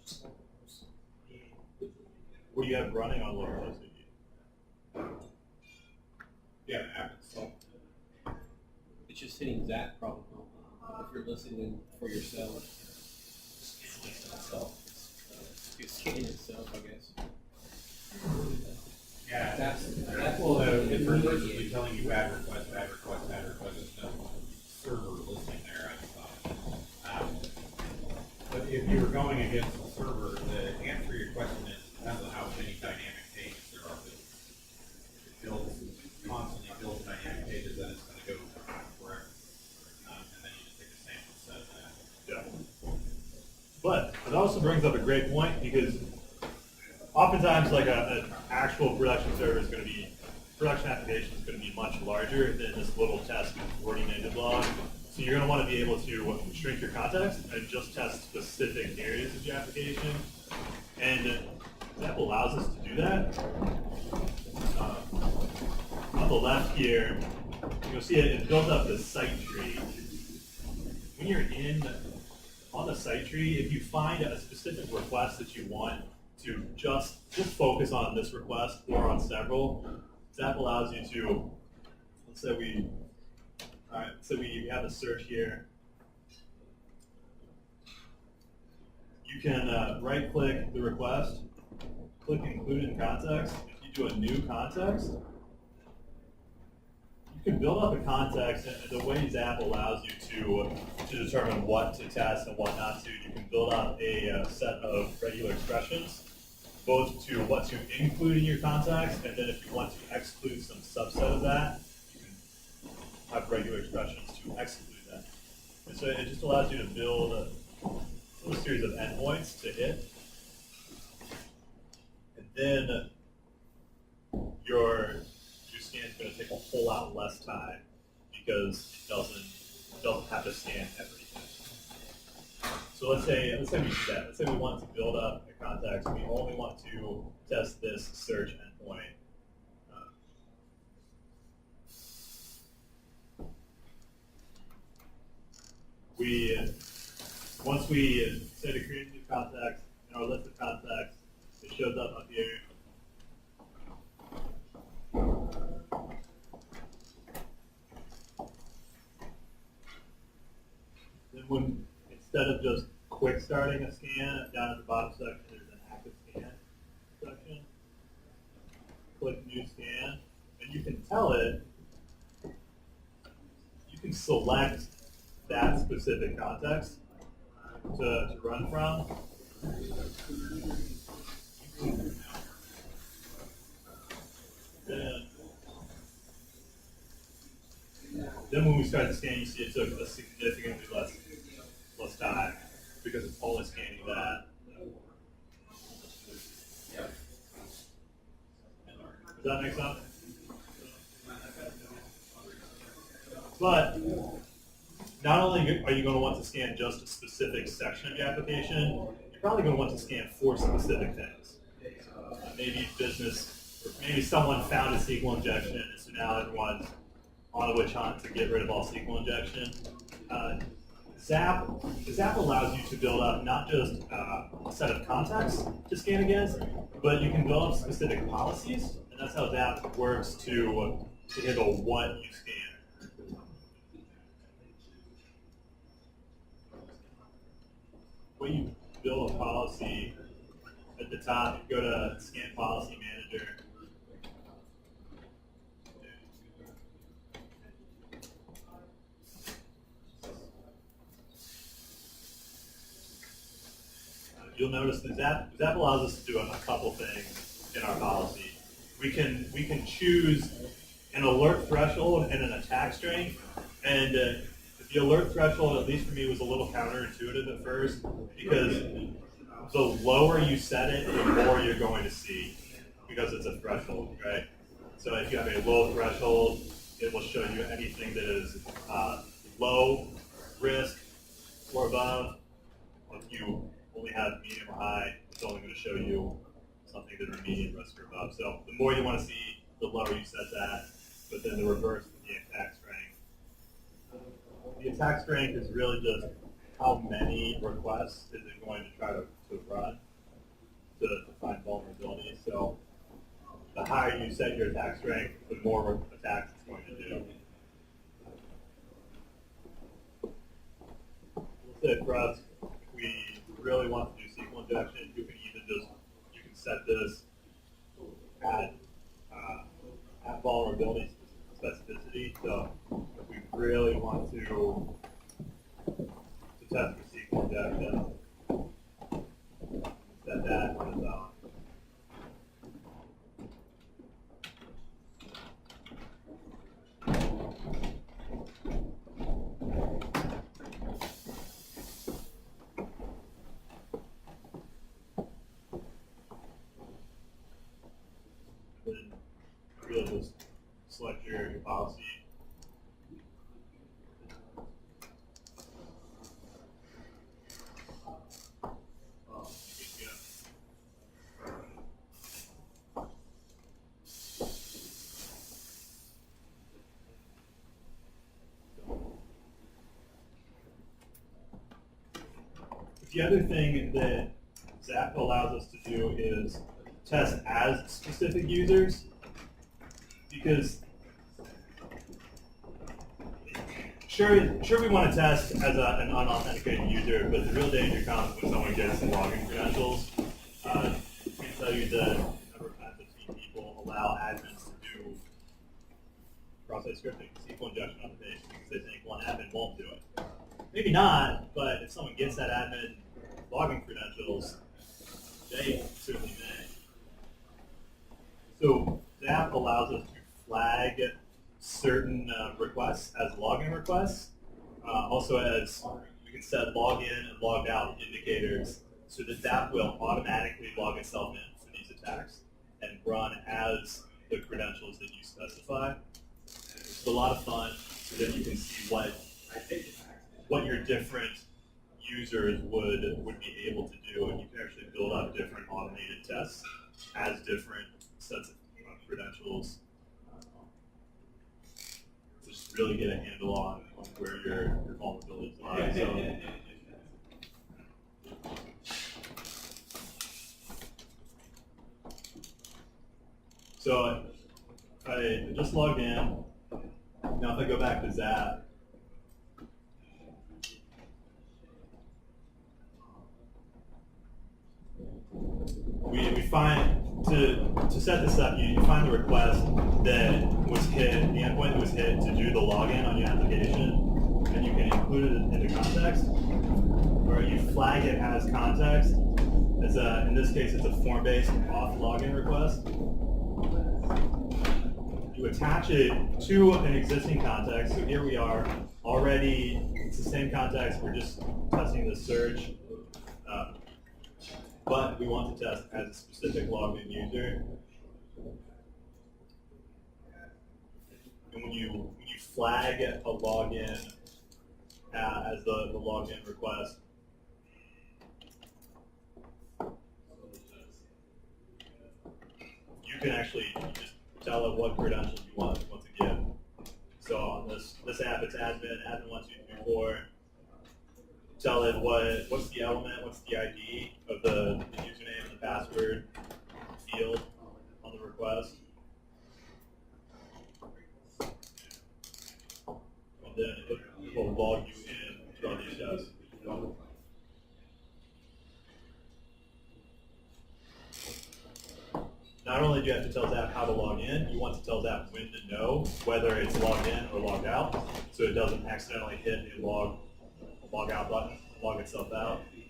Just like those. What do you have running on local SVD? Yeah, it happens. So, It's just hitting ZAP problem. If you're listening for yourself, it's scanning itself, I guess. yeah, That's well, it vertically telling you bad request, bad request, bad request. There's no server listening there, I thought. But if you were going against the server, the answer to your question is depends on how many dynamic pages there are built. If it builds, constantly builds dynamic pages, then it's going to go forever. And then you just take a sample set of that. Yeah. But it also brings up a great point, because oftentimes like an actual production server is going to be, production application is going to be much larger than this little test coordinated log. So you're going to want to be able to shrink your context and just test specific areas of your application. And ZAP allows us to do that. On the left here, you'll see it built up the site tree. When you're on the site tree, if you find a specific request that you want to just focus on this request or on several, ZAP allows you to, let's say we have a search here. You can right-click the request, click Include in Context. If you do a new context, you can build up a context, and the way ZAP allows you to determine what to test and what not to, you can build up a set of regular expressions, both to what to include in your context, and then if you want to exclude some subset of that, you can have regular expressions to exclude that. And so it just allows you to build a series of endpoints to hit, and then your scan is going to take a whole lot less time, because it doesn't have to scan everything. So let's say we do that. Let's say we want to build up a context. We only want to test this search endpoint. Once we say to create a new context in our list of contexts, it shows up here. Then instead of just quick starting a scan, down at the bottom section there's an active scan section. Click New Scan, and you can tell it, you can select that specific context to run from. Then when we start the scan, you see it took a significantly less time, because it's only scanning that. Does that make sense? But not only are you going to want to scan just a specific section of your application, you're probably going to want to scan for specific things. Maybe business, or maybe someone found a SQL injection, and so now everyone's on a witch hunt to get rid of all SQL injection. ZAP allows you to build up not just a set of contacts to scan against, but you can build up specific policies, and that's how ZAP works to handle what you scan. When you build a policy, at the top, you go to Scan Policy Manager. You'll notice that ZAP allows us to do a couple things in our policy. We can choose an alert threshold and an attack strength, and the alert threshold, at least for me, was a little counterintuitive at first, because the lower you set it, the more you're going to see, because it's a threshold, right? So if you have a low threshold, it will show you anything that is low risk or above. If you only have medium or high, it's only going to show you something that are medium risk or above. So the more you want to see, the lower you set that, but then the reverse with the attack strength. The attack strength is really just how many requests is it going to try to run to find vulnerabilities. So the higher you set your attack strength, the more attacks it's going to do. We'll say for us, if we really want to do SQL injection, you can set this at vulnerability specificity. So if we really want to test for SQL injection, set that on its own. Then really just select your policy. The other thing that ZAP allows us to do is test as specific users, because sure we want to test as an unauthenticated user, but the real danger comes when someone gets login credentials. I can tell you that a number of times I've seen people allow admins to do cross-site scripting, SQL injection on the page, because they think one admin won't do it. Maybe not, but if someone gets that admin login credentials, they certainly may. So ZAP allows us to flag certain requests as login requests. Also, as we can set login and logged out indicators, so that ZAP will automatically log itself in for these attacks and run as the credentials that you specify. It's a lot of fun, so that you can see what your different users would be able to do, and you can actually build up different automated tests as different sets of credentials. To just really get a handle on where your vulnerabilities lie. So I just logged in. Now if I go back to ZAP, we find, to set this up, you find the request that was hit, the endpoint that was hit to do the login on your application, and you can include it into context, or you flag it as context. In this case, it's a form-based auth login request. You attach it to an existing context. So here we are, already, it's the same context, we're just testing the search. But we want to test as a specific logged in user. And when you flag a login as the login request, you can actually just tell it what credentials you want to give. So on this app, it's admin 1, 2, 3, 4. tell it what's the element, what's the ID of the username and the password field on the request. And then it will log you in to run these tests. Not only do you have to tell ZAP how to log in, you want to tell ZAP when to know whether it's logged in or logged out, so it doesn't accidentally hit a log out button, log itself out. You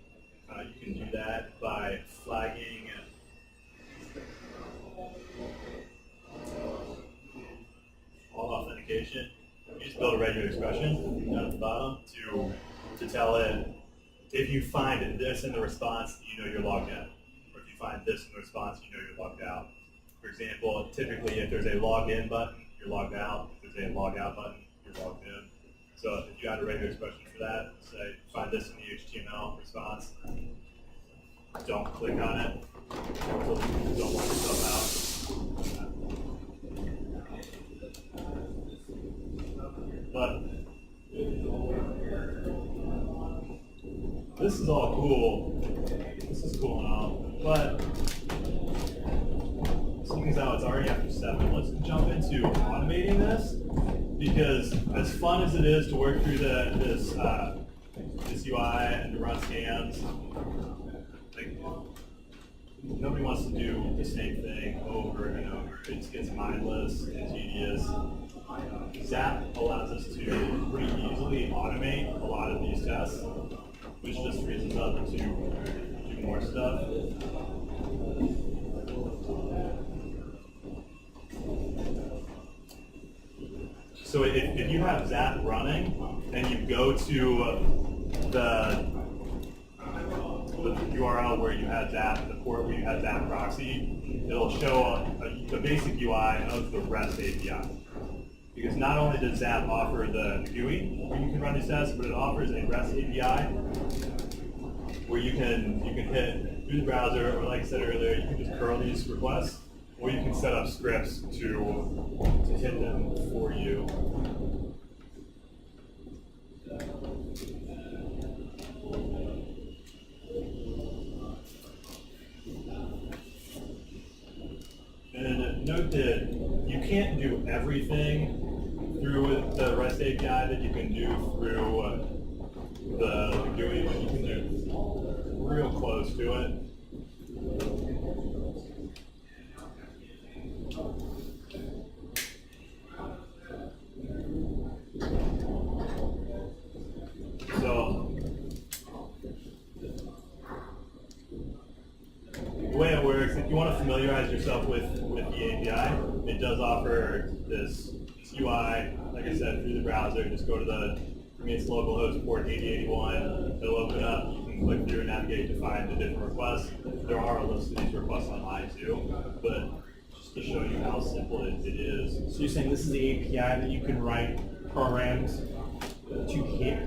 can do that by flagging all authentication. You just build a regular expression down at the bottom to tell it if you find this in the response, you know you're logged in. Or if you find this in the response, you know you're logged out. For example, typically if there's a login button, you're logged out. If there's a log out button, you're logged in. So if you add a regular expression for that, say find this in the HTML response, don't click on it, don't log yourself out. But this is all cool. This is cool and all, but seeing as how it's already after 7, let's jump into automating this, because as fun as it is to work through this UI and to run scans, like, nobody wants to do the same thing over and over. It just gets mindless and tedious. ZAP allows us to pretty easily automate a lot of these tests, which just frees us up to do more stuff. So if you have ZAP running and you go to the URL where you had ZAP, the port where you had ZAP proxy, it'll show the basic UI of the REST API. Because not only does ZAP offer the GUI where you can run these tests, but it offers a REST API where you can hit through the browser, or like I said earlier, you can just curl these requests, or you can set up scripts to hit them for you. And note that you can't do everything through the REST API that you can do through the GUI, but you can do real close to it. So the way it works, if you want to familiarize yourself with the API, it does offer this UI, like I said, through the browser. Just go to the Prometheus localhost port 8081. It'll open up. You can click through and navigate to find the different requests. There are a list of these requests online too, but just to show you how simple it is. So you're saying this is the API that you can write programs to hit?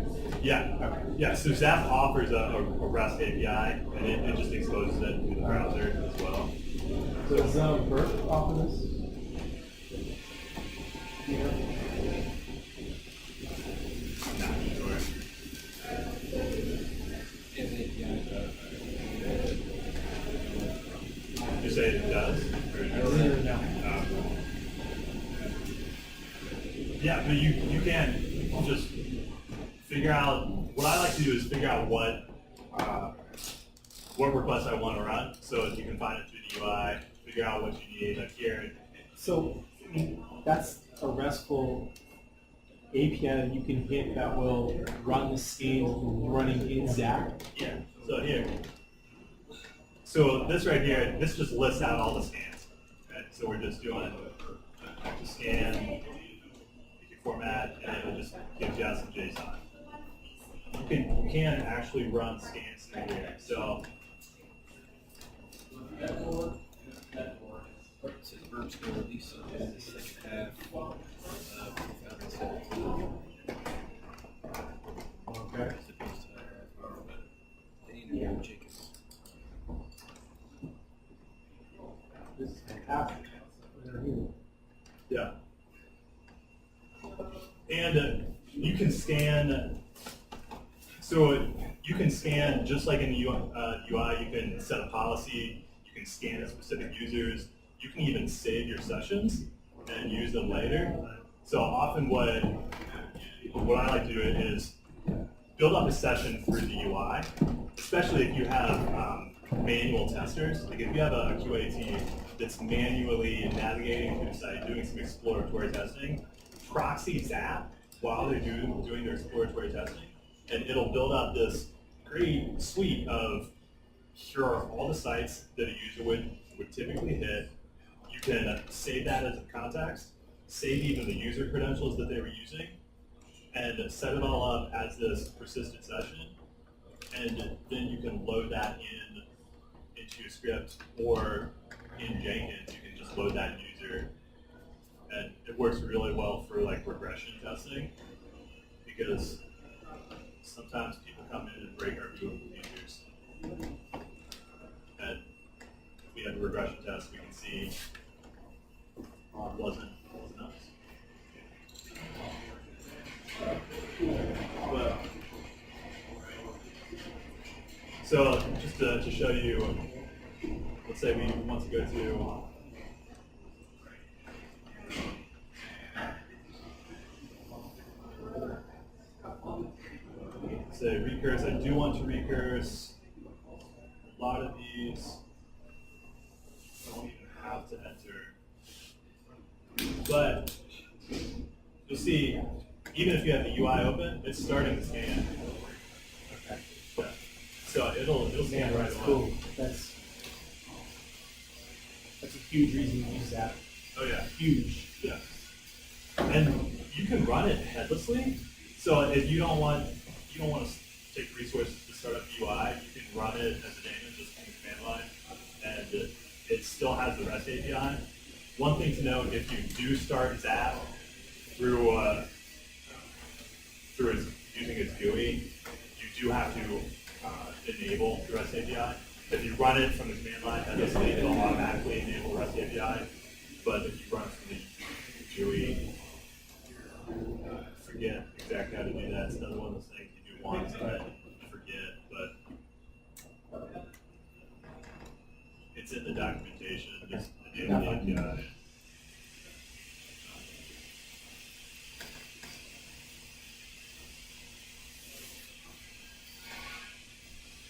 Yeah. Okay. Yeah. So ZAP offers a REST API, and it just exposes it through the browser as well. So is Burp off of this? Yeah. Not sure. You say it does? No. Yeah, but you can just figure out. What I like to do is figure out what requests I want to run, so you can find it through the UI. Figure out what you need. Like here. So that's a RESTful API that you can hit that will run the scans running in ZAP. Yeah. So here. So this right here, this just lists out all the scans. Right? So we're just doing the scan, pick your format, and it will just give you out some JSON. You can actually run scans through here. So It says verbs can release in the second half of 2017. Okay. It's supposed to have, but they need to know Jacobs. This is fantastic. yeah. And you can scan. So you can scan, just like in the UI, you can set a policy, you can scan at specific users, you can even save your sessions and use them later. So often what I like to do is build up a session through the UI, especially if you have manual testers. Like if you have a QA team that's manually navigating through the site, doing some exploratory testing, proxy ZAP while they're doing their exploratory testing, and it'll build up this great suite of here are all the sites that a user would typically hit. You can save that as a context, save even the user credentials that they were using, and set it all up as this persistent session. And then you can load that into your script, or in Jenkins, you can just load that user. And it works really well for like regression testing, because sometimes people come in and break our view of the users. And if we have a regression test, we can see wasn't us. But, so just to show you, let's say we want to go to say recurse. I do want to recurse. A lot of these I don't even have to enter. But you'll see, even if you have the UI open, it's starting to scan. Okay. Yeah. So it'll scan right That's away. cool. That's a huge reason to use that. Oh yeah. Huge. Yeah. And you can run it headlessly. So if you don't want to take resources to start up the UI, you can run it as a daemon just from the command line, and it still has the REST API. One thing to note: if you do start ZAP through using its GUI, you do have to enable the REST API. If you run it from the command line headlessly, it'll automatically enable REST API. But if you run it from the GUI, forget exactly how to do that. It's another one of those things you do once and then forget, but it's in the documentation, just enable the API.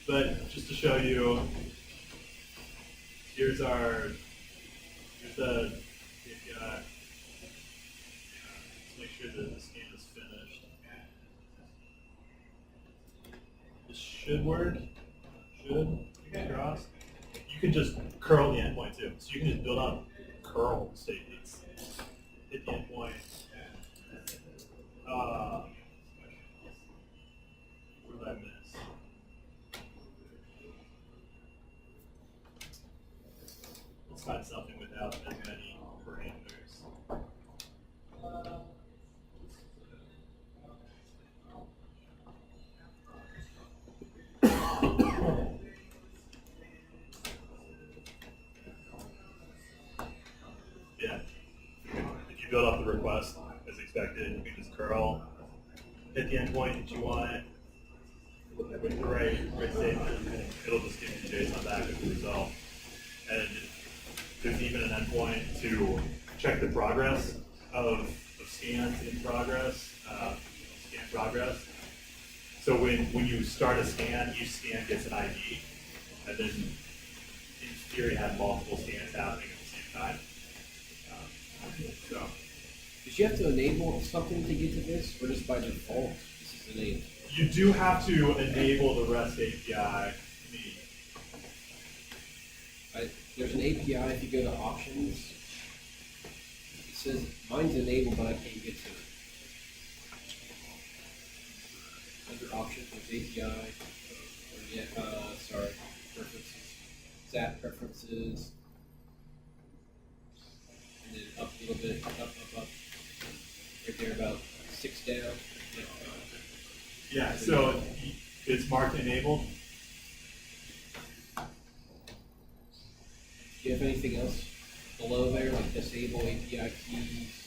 But just to show you, here's the API. Let's make sure that the scan is finished. This should work. Fingers crossed. You can just curl the endpoint too. So you can just build up curl statements. Hit the endpoint. What did I miss? Let's find something without as many parameters. Yeah. If you build up the request as expected, you can just curl, hit the endpoint that you want with the right statement, and it'll just give you JSON back as a result. And there's even an endpoint to check the progress of scans in progress, scan progress. So when you start a scan, each scan gets an ID, and then in theory have multiple scans happening at the same time. So Did you have to enable something to get to this, or just by default this is enabled? you do have to enable the REST API. There's an API if you go to options. It says mine's enabled, but I can't get to it. Under options, there's API. Preferences. ZAP preferences. And then up a little bit, up. Right there, about 6 down. Yeah, so it's marked enabled. Do you have anything else below there, like disable API keys?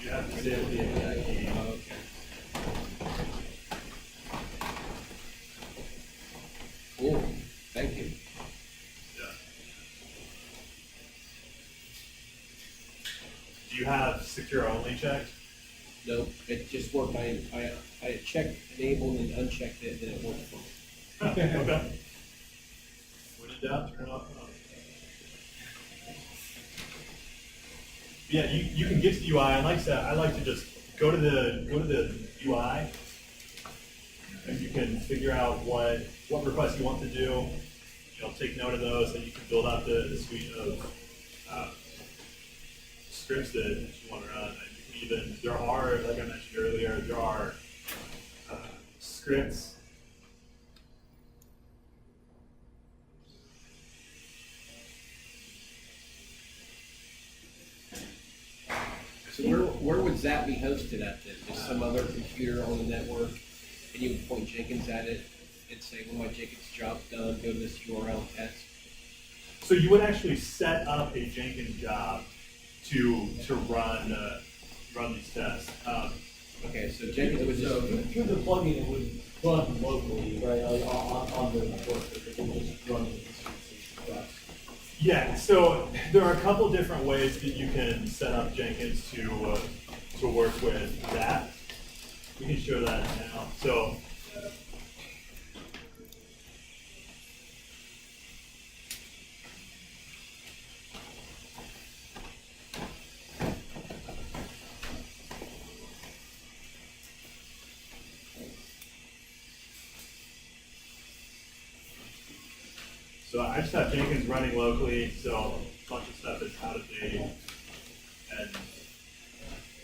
You have to disable the API key. Oh, okay. Thank you. Yeah. Do you have secure only checked? Nope, it just worked. I checked, enabled, and unchecked it, and it worked for me. Okay. When in doubt, turn it off. Yeah, you can get to the UI, and like I said, I like to just go to the UI, and you can figure out what requests you want to do. Take note of those, and you can build out the suite of scripts that you want to run. And you can there are, like I mentioned earlier, there are scripts. So where would ZAP be hosted at then? Just some other computer on the network, and you would point Jenkins at it and say, "When my Jenkins job's done, go to this URL test." So you would actually set up a Jenkins job to run these tests. Okay, so Jenkins would So just through the plugin, it would run locally, right, on the network, but it would just run the instance. Yeah, so there are a couple different ways that you can set up Jenkins to work with that. We can show that now. So I just have Jenkins running locally, so a bunch of stuff is out of date and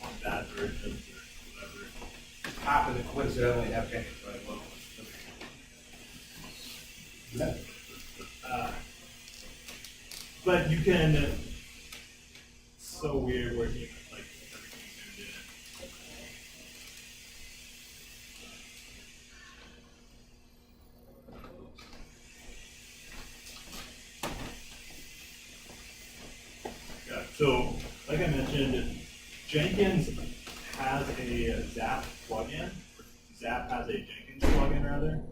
on bad versions or whatever. Happen to coincidentally have Jenkins running locally. But you can, it's so weird where you like everything's zoomed in. Yeah, so like I mentioned, Jenkins has a ZAP plugin. ZAP has a Jenkins plugin rather.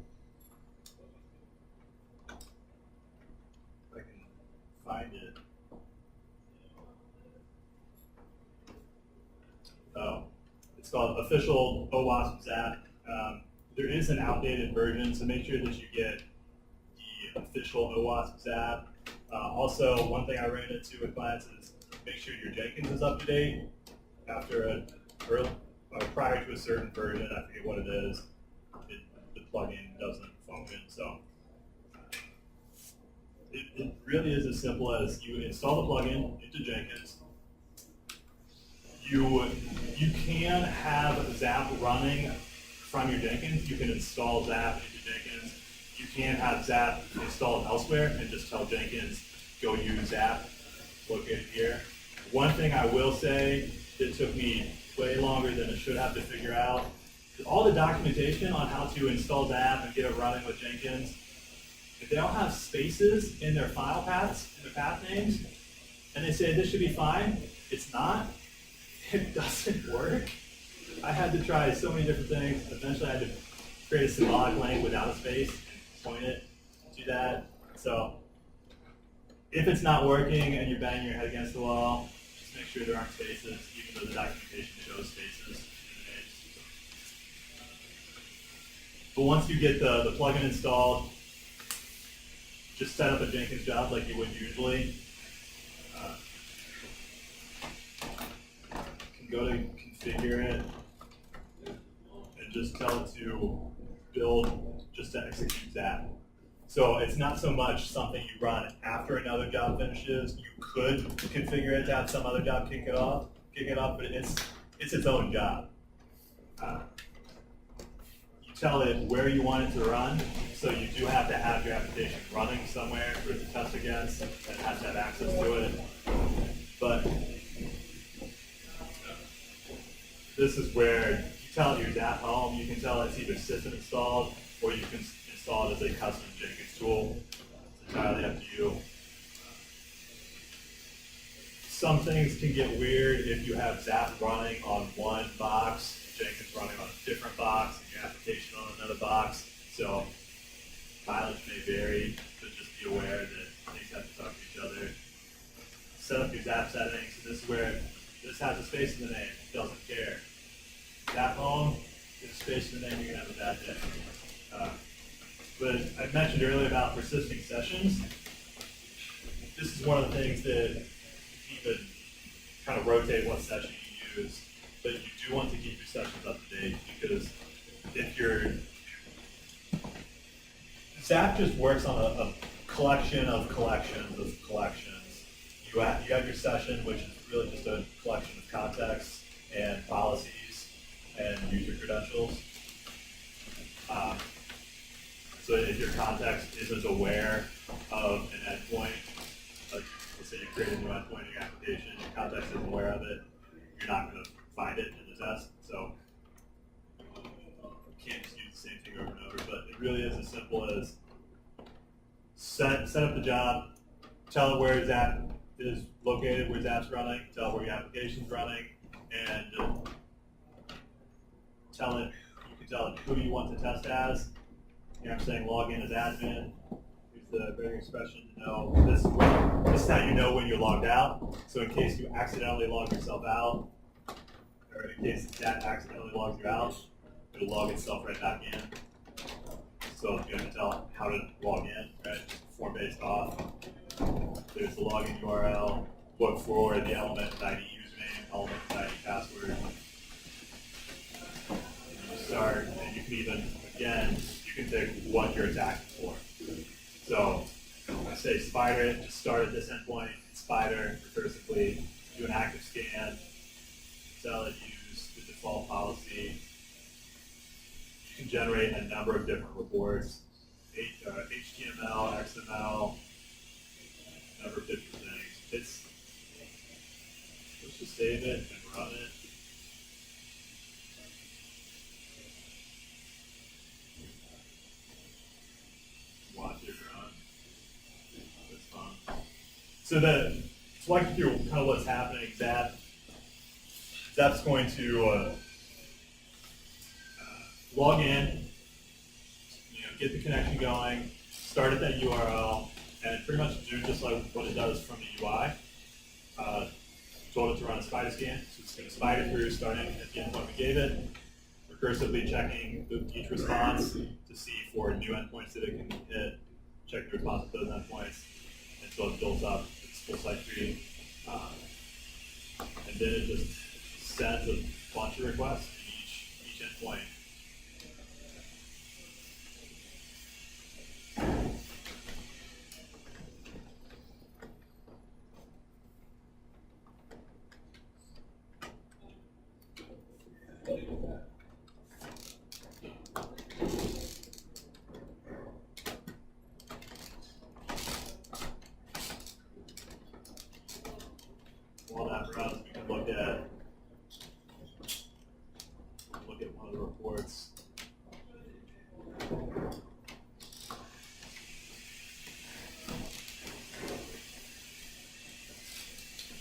If I can find it. Oh, it's called Official OWASP ZAP. There is an outdated version, so make sure that you get the official OWASP ZAP. Also, one thing I ran into with clients is make sure your Jenkins is up to date after prior to a certain version. I forget what it is. The plugin doesn't function. So it really is as simple as you install the plugin into Jenkins. You can have ZAP running from your Jenkins. You can install ZAP into Jenkins. You can have ZAP installed elsewhere and just tell Jenkins, go use ZAP, located here. One thing I will say that took me way longer than it should have to figure out, all the documentation on how to install ZAP and get it running with Jenkins, if they don't have spaces in their file paths, in their path names, and they say this should be fine, it's not, it doesn't work. I had to try so many different things. Eventually I had to create a symbolic link without a space and point it to that. So if it's not working and you're banging your head against the wall, just make sure there aren't spaces, even though the documentation shows spaces in the names. But once you get the plugin installed, just set up a Jenkins job like you would usually. You can go to configure it and just tell it to build, just to execute ZAP. So it's not so much something you run after another job finishes. You could configure it to have some other job kick it off, but it's its own job. You tell it where you want it to run, so you do have to have your application running somewhere for it to test against, and it has to have access to it. But this is where you tell it your ZAP home. You can tell it's either system installed, or you can install it as a custom Jenkins tool. It's entirely up to you. Some things can get weird if you have ZAP running on one box, Jenkins running on a different box, and your application on another box. So mileage may vary your ZAP settings. So this is where this has a space in the name. It doesn't care. ZAP home, there's a space in the name, you're gonna have a bad day. But I mentioned earlier about persisting sessions. This is one of the things that you can kind of rotate what session you use, but you do want to keep your sessions up to date, because if you're, ZAP just works on a collection of collections of collections. You have your session, which is really just a collection of contexts and policies and user credentials. So if your context isn't aware of an endpoint, like let's say you create a new endpoint in your application, your context isn't aware of it, you're not going to find it in the test. So you can't just use the same thing over and over, but it really is as simple as set up the job, tell it where ZAP is located, where ZAP's running, tell it where your application's running, and you can tell it who you want to test as. Here I'm saying log in as admin. Here's the very expression to know this is how you know when you're logged out. So in case you accidentally log yourself out, or in case that accidentally logs you out, it'll log itself right back in. So you have to tell it how to log in, right? Form-based auth. There's the login URL. Look for the element ID username, element ID password. And you start, and you can even, again, you can pick what you're attacking for. So I say spider it, just start at this endpoint, spider, recursively, do an active scan, tell it use the default policy. You can generate a number of different reports, HTML, XML, a number of different things. Let's just save it and run it. Watch it run. That's fun. So then, let's walk you through kind of what's happening. ZAP's going to log in, get the connection going, start at that URL, and pretty much do just like what it does from the UI. Told it to run a spider scan, so it's going to spider through, starting at the endpoint we gave it, recursively checking each response to see for new endpoints that it can hit, check the response to those endpoints until it builds up its full site tree. And then it just sends a bunch of requests to each endpoint. While that runs, we can look at one of the reports.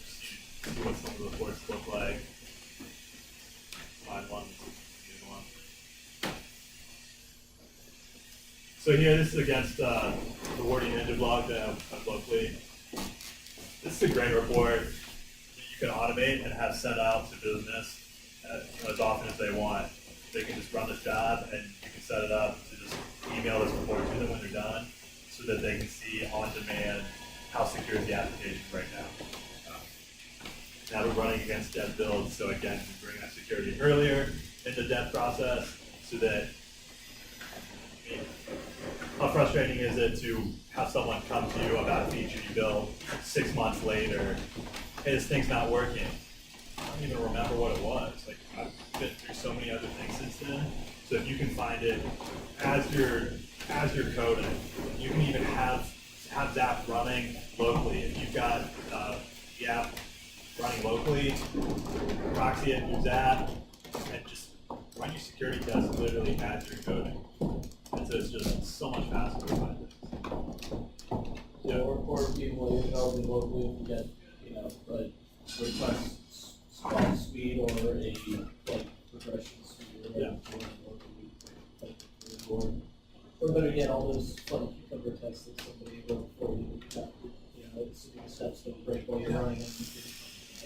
See what some of the reports look like. Find one. So here, this is against the wording engine log that I've locally. This is a great report that you can automate and have sent out to business as often as they want. They can just run this job, and you can set it up to just email this report to them when they're done, so that they can see on demand how secure is the application right now. Now we're running against dev builds, so again, we bring that security earlier in the dev process, so that how frustrating is it to have someone come to you about a feature you built 6 months later, hey, this thing's not working. I don't even remember what it was. Like, I've been through so many other things since then. So if you can find it as you're coding, you can even have ZAP running locally. If you've got the app running locally, proxy it through ZAP, and just run your security tests literally as you're coding. And so it's just so much faster to find it. Yeah, or people you can only locally get, like request spawn speed or a like progression speed or locally like or better yet, all those fun cucumber tests that somebody wrote for you. Assuming the steps don't break while you're running it.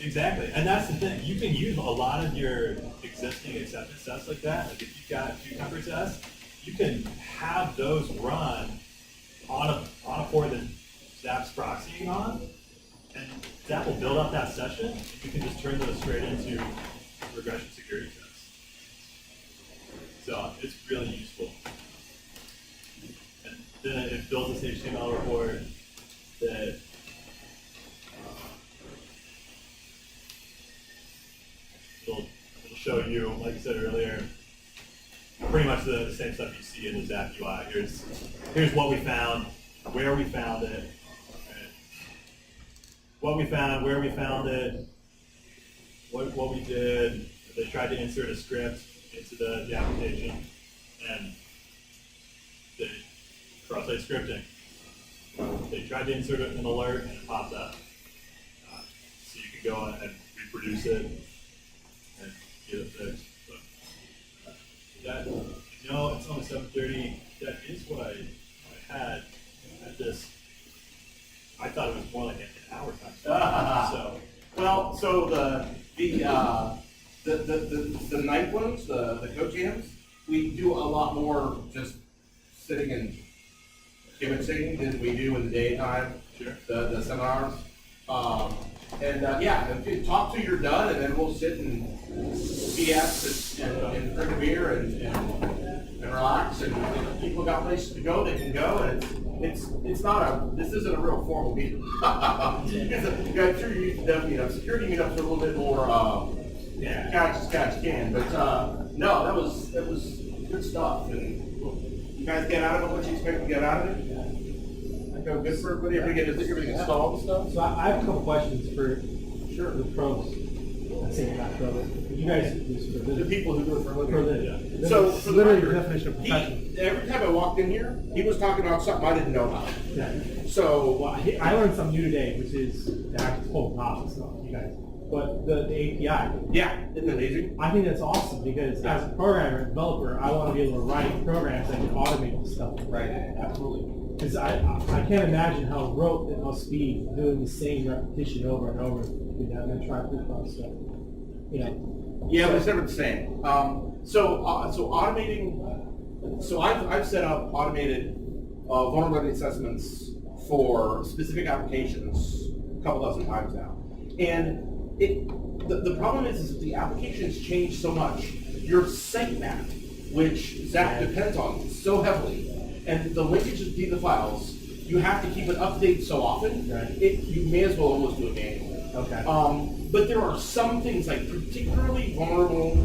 Exactly, and that's the thing. You can use a lot of your existing acceptance tests like that. Like if you've got cucumber tests, you can have those run on a port that ZAP's proxying on, and ZAP will build up that session, and you can just turn those straight into regression security tests. So it's really useful. And then it builds this HTML report that it'll show you, like I said earlier, pretty much the same stuff you see in the ZAP UI. Here's what we found, where we found it, right? What we found, where we found it, what we did. They tried to insert a script into the application, and they cross-site scripting. They tried to insert an alert, and it popped up. So you can go and reproduce it and get it fixed. But that, it's only 7:30. That is what I had at this. I thought it was more like an hour time. So Well, so the night ones, the coach jams, we do a lot more just sitting and gimmicksing than we do in the daytime. Sure. The seminars. And talk till you're done, and then we'll sit and BS and drink a beer and relax. And if people got places to go, they can go. And it's not this isn't a real formal meeting. I'm sure you used to security meetups are a little bit more catch as catch can. But no, that was good stuff. And you guys get out of it what you expect to get out of it. Go good for everybody. Everybody installed and stuff. So I have a couple questions for the pros. I say you're not pros. You guys do sort of The business. people who do it for a living. For the, Yeah. So, it's for the literally the record, definition of professional. Every time I walked in here, he was talking about something I didn't know about. Yeah. So, Well, I learned something new today, which is the actual whole process of you guys. But the API, yeah, isn't it amazing? I think that's awesome because as a programmer and developer, I want to be able to write programs that can automate this stuff. Right, absolutely. Because I can't imagine how rote it must be doing the same repetition over and over. And then try to prove on stuff. Yeah, but it's never the same. So automating. So I've set up automated vulnerability assessments for specific applications a couple dozen times now, and the problem is that the applications change so much. Your sitemap, which ZAP depends on so heavily, and the linkages to the files, you have to keep it updated so often. Right. You may as well almost do it manually. Okay. But there are some things like particularly vulnerable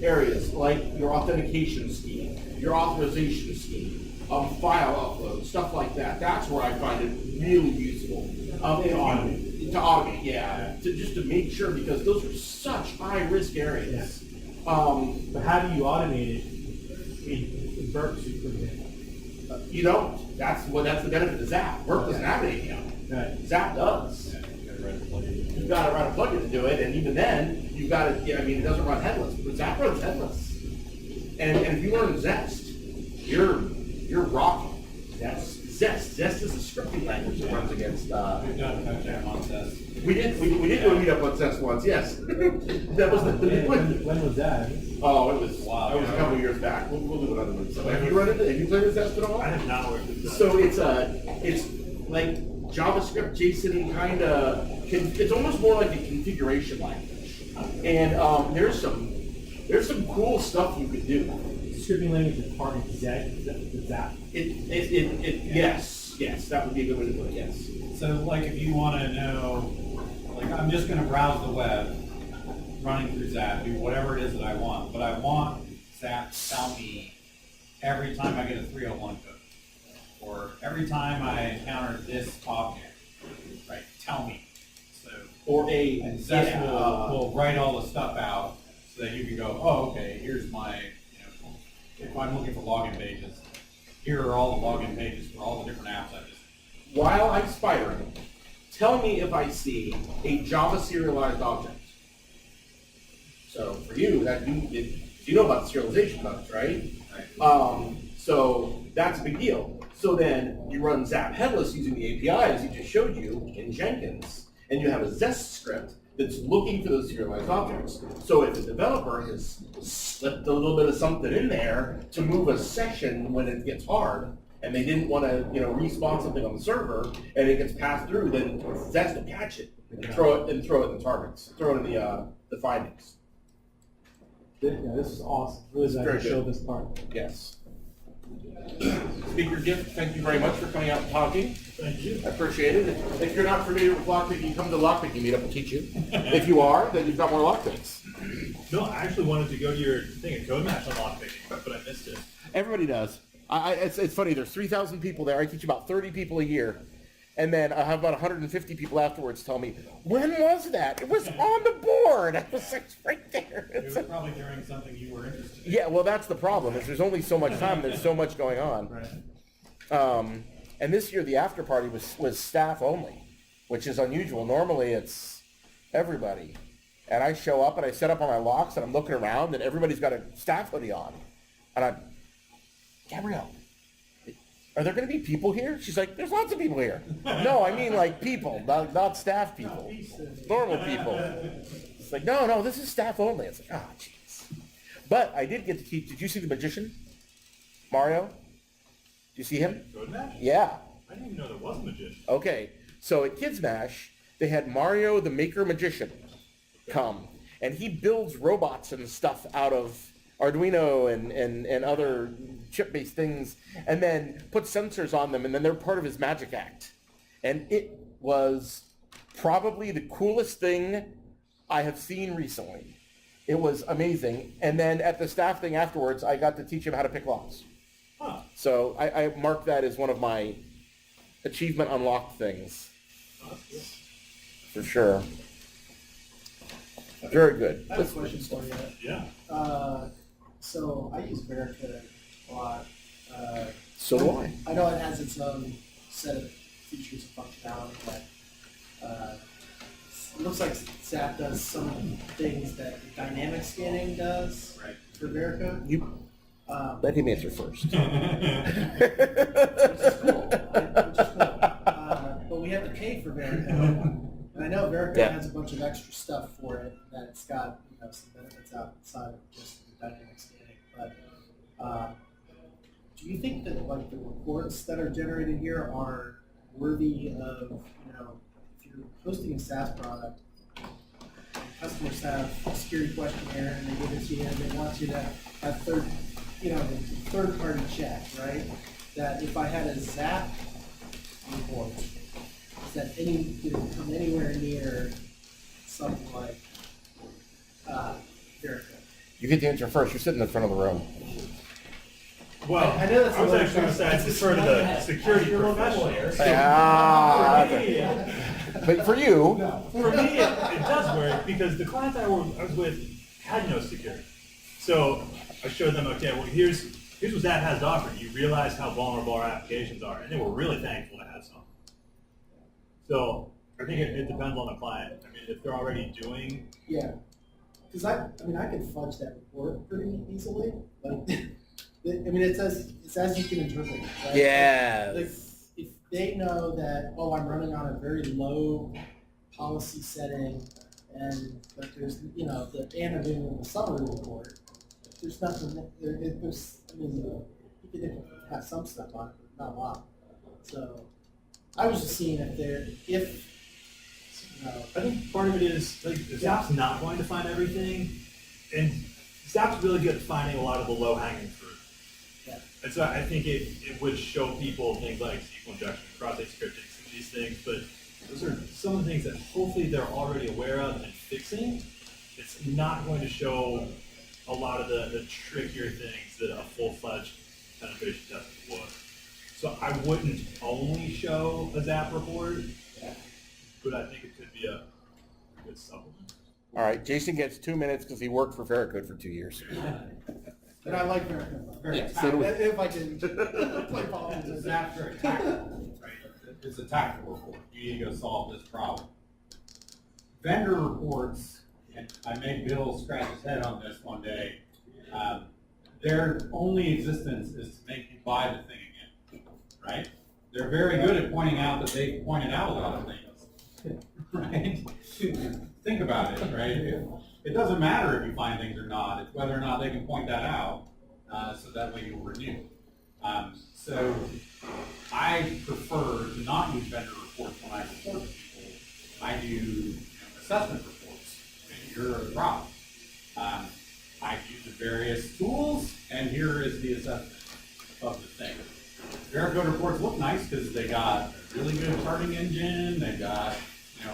areas, like your authentication scheme, your authorization scheme, file upload, stuff like that. That's where I find it really useful. To automate, yeah. Just to make sure, because those are such high-risk areas. But how do you automate it in Burp Suite, for example? You don't. That's the benefit of ZAP. Work doesn't have an API. Right. ZAP does. You've got to write a plugin to do it, and even then, you've got to, it doesn't run headless, but ZAP runs headless. And if you learn Zest, you're rocking. That's Zest. Zest is a scripting language that runs against. We've done a jam on Zest. We did do a meetup on Zest once, yes. That was When was that? Oh, it was Wow. It was a couple of years back. We'll do another one. So have you played with Zest at all? I have not worked with that. So it's like JavaScript, JSON kind of. It's almost more like a configuration language, and there's some cool stuff you could do. Scripting language is part of ZAP. Yes, that would be a good way to put it. Yes. So like if you want to know, like I'm just going to browse the web, running through ZAP, do whatever it is that I want, but I want ZAP to tell me every time I get a 301 code, or every time I encounter this object, right, tell me. So, and Zest will write all the stuff out so that you can go, oh, okay, here's my, if I'm looking for login pages, here are all the login pages for all the different apps I just. While I'm spidering, tell me if I see a Java serialized object. So for you, you know about the serialization buttons, right? Right. So that's a big deal. So then you run ZAP headless using the APIs he just showed you in Jenkins, and you have a Zest script that's looking for those serialized objects. So if the developer has slipped a little bit of something in there to move a session when it gets hard, and they didn't want to, respawn something on the server, and it gets passed through, then Zest will catch it and throw it in the targets, throw it in the findings. Yeah, this is awesome. Really glad very to show good. this part. Yes. Speaker Gift, thank you very much for coming out and talking. Thank you. I appreciate it. If you're not familiar with lockpicking, come to the lockpicking meetup, we'll teach you. If you are, then you've got more lockpicks. No, I actually wanted to go to your thing at Code Match on lockpicking, but I missed it. Everybody does. It's funny, there's 3,000 people there. I teach about 30 people a year. And then I have about 150 people afterwards tell me, when was that? It was on the board. I was like, right there. It was probably during something you were interested in. Yeah, well, that's the problem, is there's only so much time, there's so much going on. Right. And this year the after party was staff only, which is unusual. Normally it's everybody. And I show up and I set up on my locks and I'm looking around and everybody's got a staff hoodie on. And I'm, Gabrielle, are there going to be people here? She's like, there's lots of people here. No, I mean like people, not staff people. Normal people. It's like, no, this is staff only. It's like, oh, jeez. But I did get to teach, did you see the magician? Mario? Did you see him? Code Match? Yeah. I didn't even know there was a magician. Okay. So at Kids Mash, they had Mario the Maker Magician come. And he builds robots and stuff out of Arduino and other chip-based things, and then puts sensors on them, and then they're part of his magic act. And it was probably the coolest thing I have seen recently. It was amazing. And then at the staff thing afterwards, I got to teach him how to pick locks. Huh. So I mark that as one of my achievement unlocked things. Oh, that's cool. For sure. Very good. I have a question for you. Yeah. So I use Verica a lot. So do I. I know it has its own set of features and functionality, but it looks like ZAP does some things that dynamic scanning does for Verica. You let him answer first. Which is cool. But we have to pay for Verica. And I know Verica has a bunch of extra stuff for it that's got some benefits outside of just the dynamic scanning. But do you think that like the reports that are generated here are worthy of if you're hosting a SaaS product, customers have a security questionnaire and they give it to you and they want you to have third party check, right? That if I had a ZAP report, that didn't come anywhere near something like Verica. You get the answer first. You're sitting in front of the room. Well, I know that's I was a actually going to say I prefer to the security professional. But for you, For me, it does work because the client I was with had no security. So I showed them, okay, well, here's what that has to offer. You realize how vulnerable our applications are, and they were really thankful to have some. So I think it depends on the client. I mean, if they're already doing. Yeah, because I can fudge that report pretty easily. Like, it's as you can interpret it. Right? yeah. Like, if they know that, I'm running on a very low policy setting, and like there's the I'm doing the summary report. There's nothing. You can have some stuff on it, but not a lot. So I was just seeing if I think part of it is like ZAP's not going to find everything, and ZAP's really good at finding a lot of the low-hanging fruit. Yeah. And so I think it would show people things like SQL injection, cross-site scripting, some of these things, but those are some of the things that hopefully they're already aware of and fixing. It's not going to show a lot of the trickier things that a full-fledged penetration test would. So I wouldn't only show a ZAP report, but I think it could be a good supplement. All right, Jason gets 2 minutes because he worked for Veracode for 2 years. And I like Verica. Yeah, so do we. If I can play politics. It's not very tactical, right? It's a tactical report. You need to go solve this problem. Vendor reports, and I made Bill scratch his head on this one day, their only existence is to make you buy the thing again, right? They're very good at pointing out that they've pointed out a lot of things. right? Think about it, right? It doesn't matter if you find things or not, it's whether or not they can point that out, so that way you'll renew. So I prefer to not use vendor reports when I report to people. I do assessment reports. And you're a problem. I've used the various tools, and here is the assessment of the thing. Veracode reports look nice because they got a really good charting engine. They've got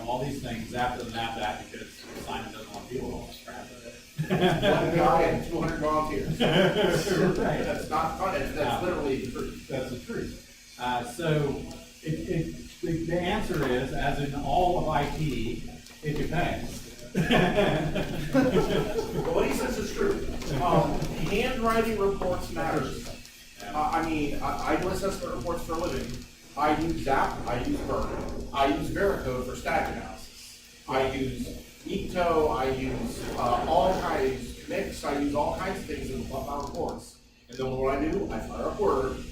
all these things. ZAP doesn't have that because Simon doesn't want to deal with all this crap. One guy and 200 volunteers. Right. That's not fun. That's literally the truth. That's the truth. So the answer is, as in all of IT, it depends. But what he says is true. Handwriting reports matters. I do assessment reports for a living. I use ZAP, I use Burn, I use Veracode for static analysis. I use Ecto, I use all kinds, Mix, I use all kinds of things in my reports. And then what I do, I fire up Word,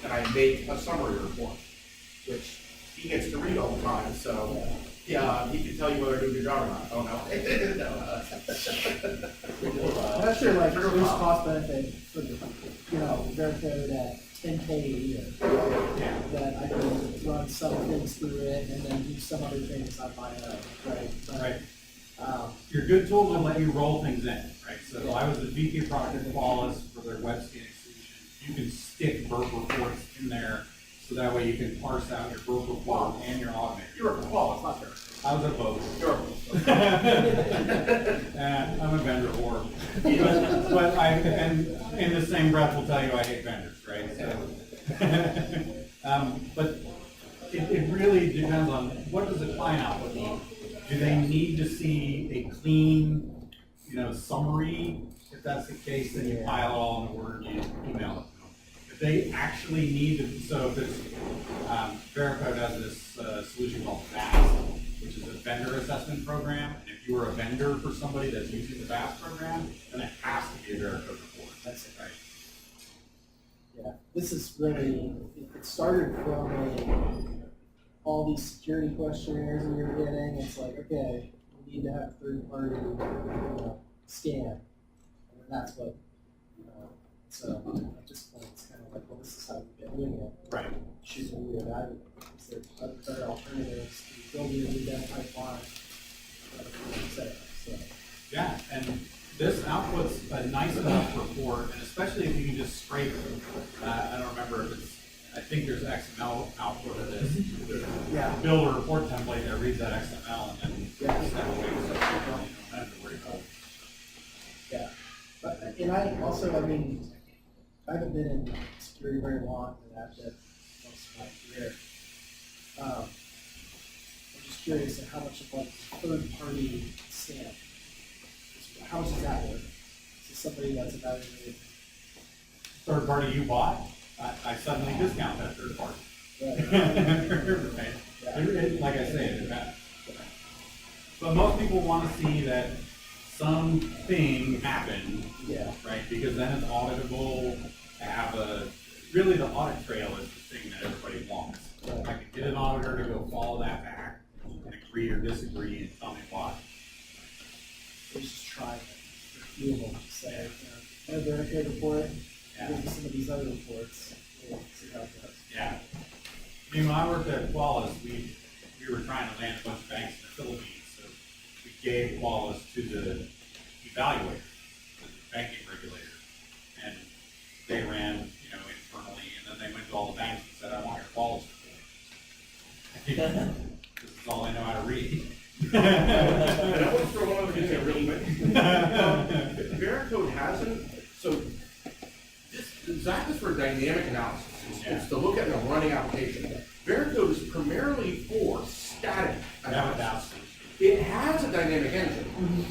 and I make a summary report, which he gets to read all the time, so yeah, he can tell you whether I do a good job or not. Oh, no. I'm not sure, like, there's cost benefit for the, Veracode at 10K a year. That I can run some things through it and then do some other things on my own, right? But, Right. Your good tools will let you roll things in, right? So I was the VP of product at OWASP for their web scanning solution. You can stick burp reports in there, so that way you can parse out your burp report and your automator. You're a quality, not fair. I was at both. You're a quality. I'm a vendor whore. But and in the same breath will tell you I hate vendors, right? So, but it really depends on what does the client output need. Do they need to see a clean, summary? If that's the case, then you pile it all in a Word, you email it to them. If they actually need to, so if it's, Veracode has this solution called FAST, which is a vendor assessment program. And if you are a vendor for somebody that's using the FAST program, then it has to be a Veracode report. That's it, right? yeah, this is really, it started from all these security questionnaires we were getting. It's like, okay, we need to have third-party scan. And then that's what, so at this point, it's kind of like, well, this is how we've been doing it. Right. Should we evaluate? Is there other better alternatives to building a new dev pipeline, et cetera? So, Yeah, and this outputs a nice enough report, and especially if you can just scrape it. I don't remember if it's, I think there's XML output of this. Yeah. Build a report template that reads that XML and then Yeah. step away, so you don't have to worry about it. yeah. But, and I also, I haven't been in security very long, and I've been most of my career. I'm just curious at how much of like third-party scan, how much does that work? Is it somebody that's evaluated? Third party you bought, I suddenly discount that third party. Right. Right? Like I say, it depends. But most people want to see that something happened, Yeah. right? Because then it's auditable. Really the audit trail is the thing that everybody wants. I can get an auditor to go follow that back and agree or disagree and tell me why. We just try it. A few of them say, they're a good report. Yeah. Here's some of these other reports. We'll see how it goes. Yeah. I mean, when I worked at Qualys, we were trying to land a bunch of banks in the Philippines, so we gave Qualys to the evaluator, the banking regulator, and they ran, internally, and then they went to all the banks and said, I want your Qualys report. This is all I know how to read. And I want to throw one other thing in real quick. Veracode hasn't, so ZAP is for dynamic analysis. It's to look at a running application. Veracode is primarily for static analysis. It has a dynamic engine,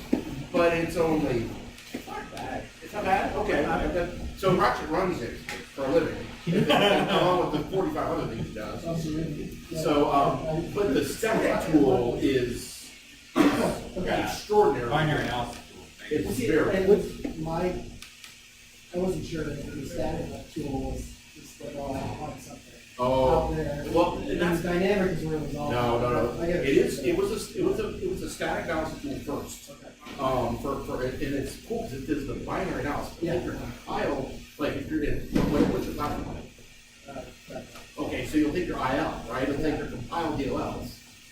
but it's only, it's not bad. It's not bad? Okay. So Ratchet runs it for a living, along with the 45 other things it does. Absolutely. So, but the static tool is extraordinary. Binary analysis tool. It's See, very. and with I wasn't sure if the static tool was like, oh, I want something. Oh, out there. well, and And that's, the dynamic is where it was all. no. I get It is, it was a static analysis tool first. And it's cool because it does the binary analysis. Yeah. If you're compiled, like if you're in, what's your platform? Okay, so you'll take your IL, right? You'll take your compiled DLLs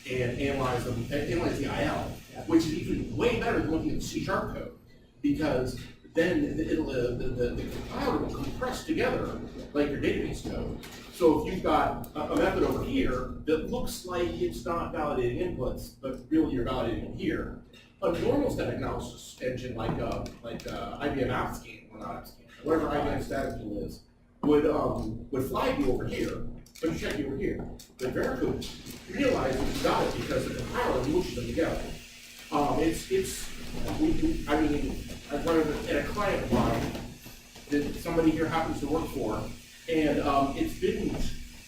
and analyze them, analyze the IL, which is even way better than looking at the C# code, because then the compiler will compress together like your database code. So if you've got a method over here that looks like it's not validating inputs, but really you're validating them here, a normal static analysis engine like IBM AppScan, or not AppScan, whatever IBM static tool is, would flag you over here, but you check you over here. But Veracode realizes you got it because the compiler moves them together. I mean, I've run it at a client of mine that somebody here happens to work for, and it's been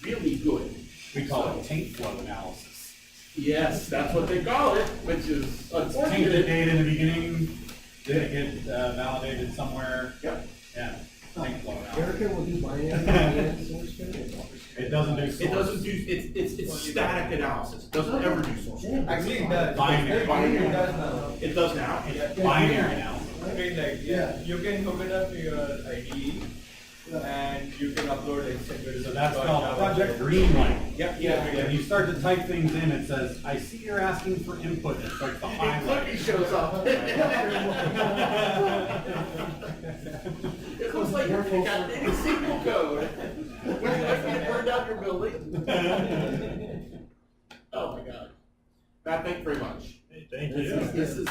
really good. We call it taint flow analysis. Yes, that's what they call it, which is Taint the unfortunate. data in the beginning, did it get validated somewhere? Yep. Yeah, taint flow analysis. Erica will do binary and source code. It doesn't do source. It doesn't do, it's static analysis, it doesn't ever do source code. Actually, it does. Binary. It does now. It does now. It's binary analysis. I mean, like, yeah, you can hook it up to your IDE, and you can upload extended. So that's called Project Greenlight. Yep, When you start to type things in, it says, I see you're asking for input, and it starts to And highlight. Clippy shows up. It looks like you're calculating SQL code. When you're looking to burn down your building. Oh my God. Matt, thank you very much. Hey, thank This you. is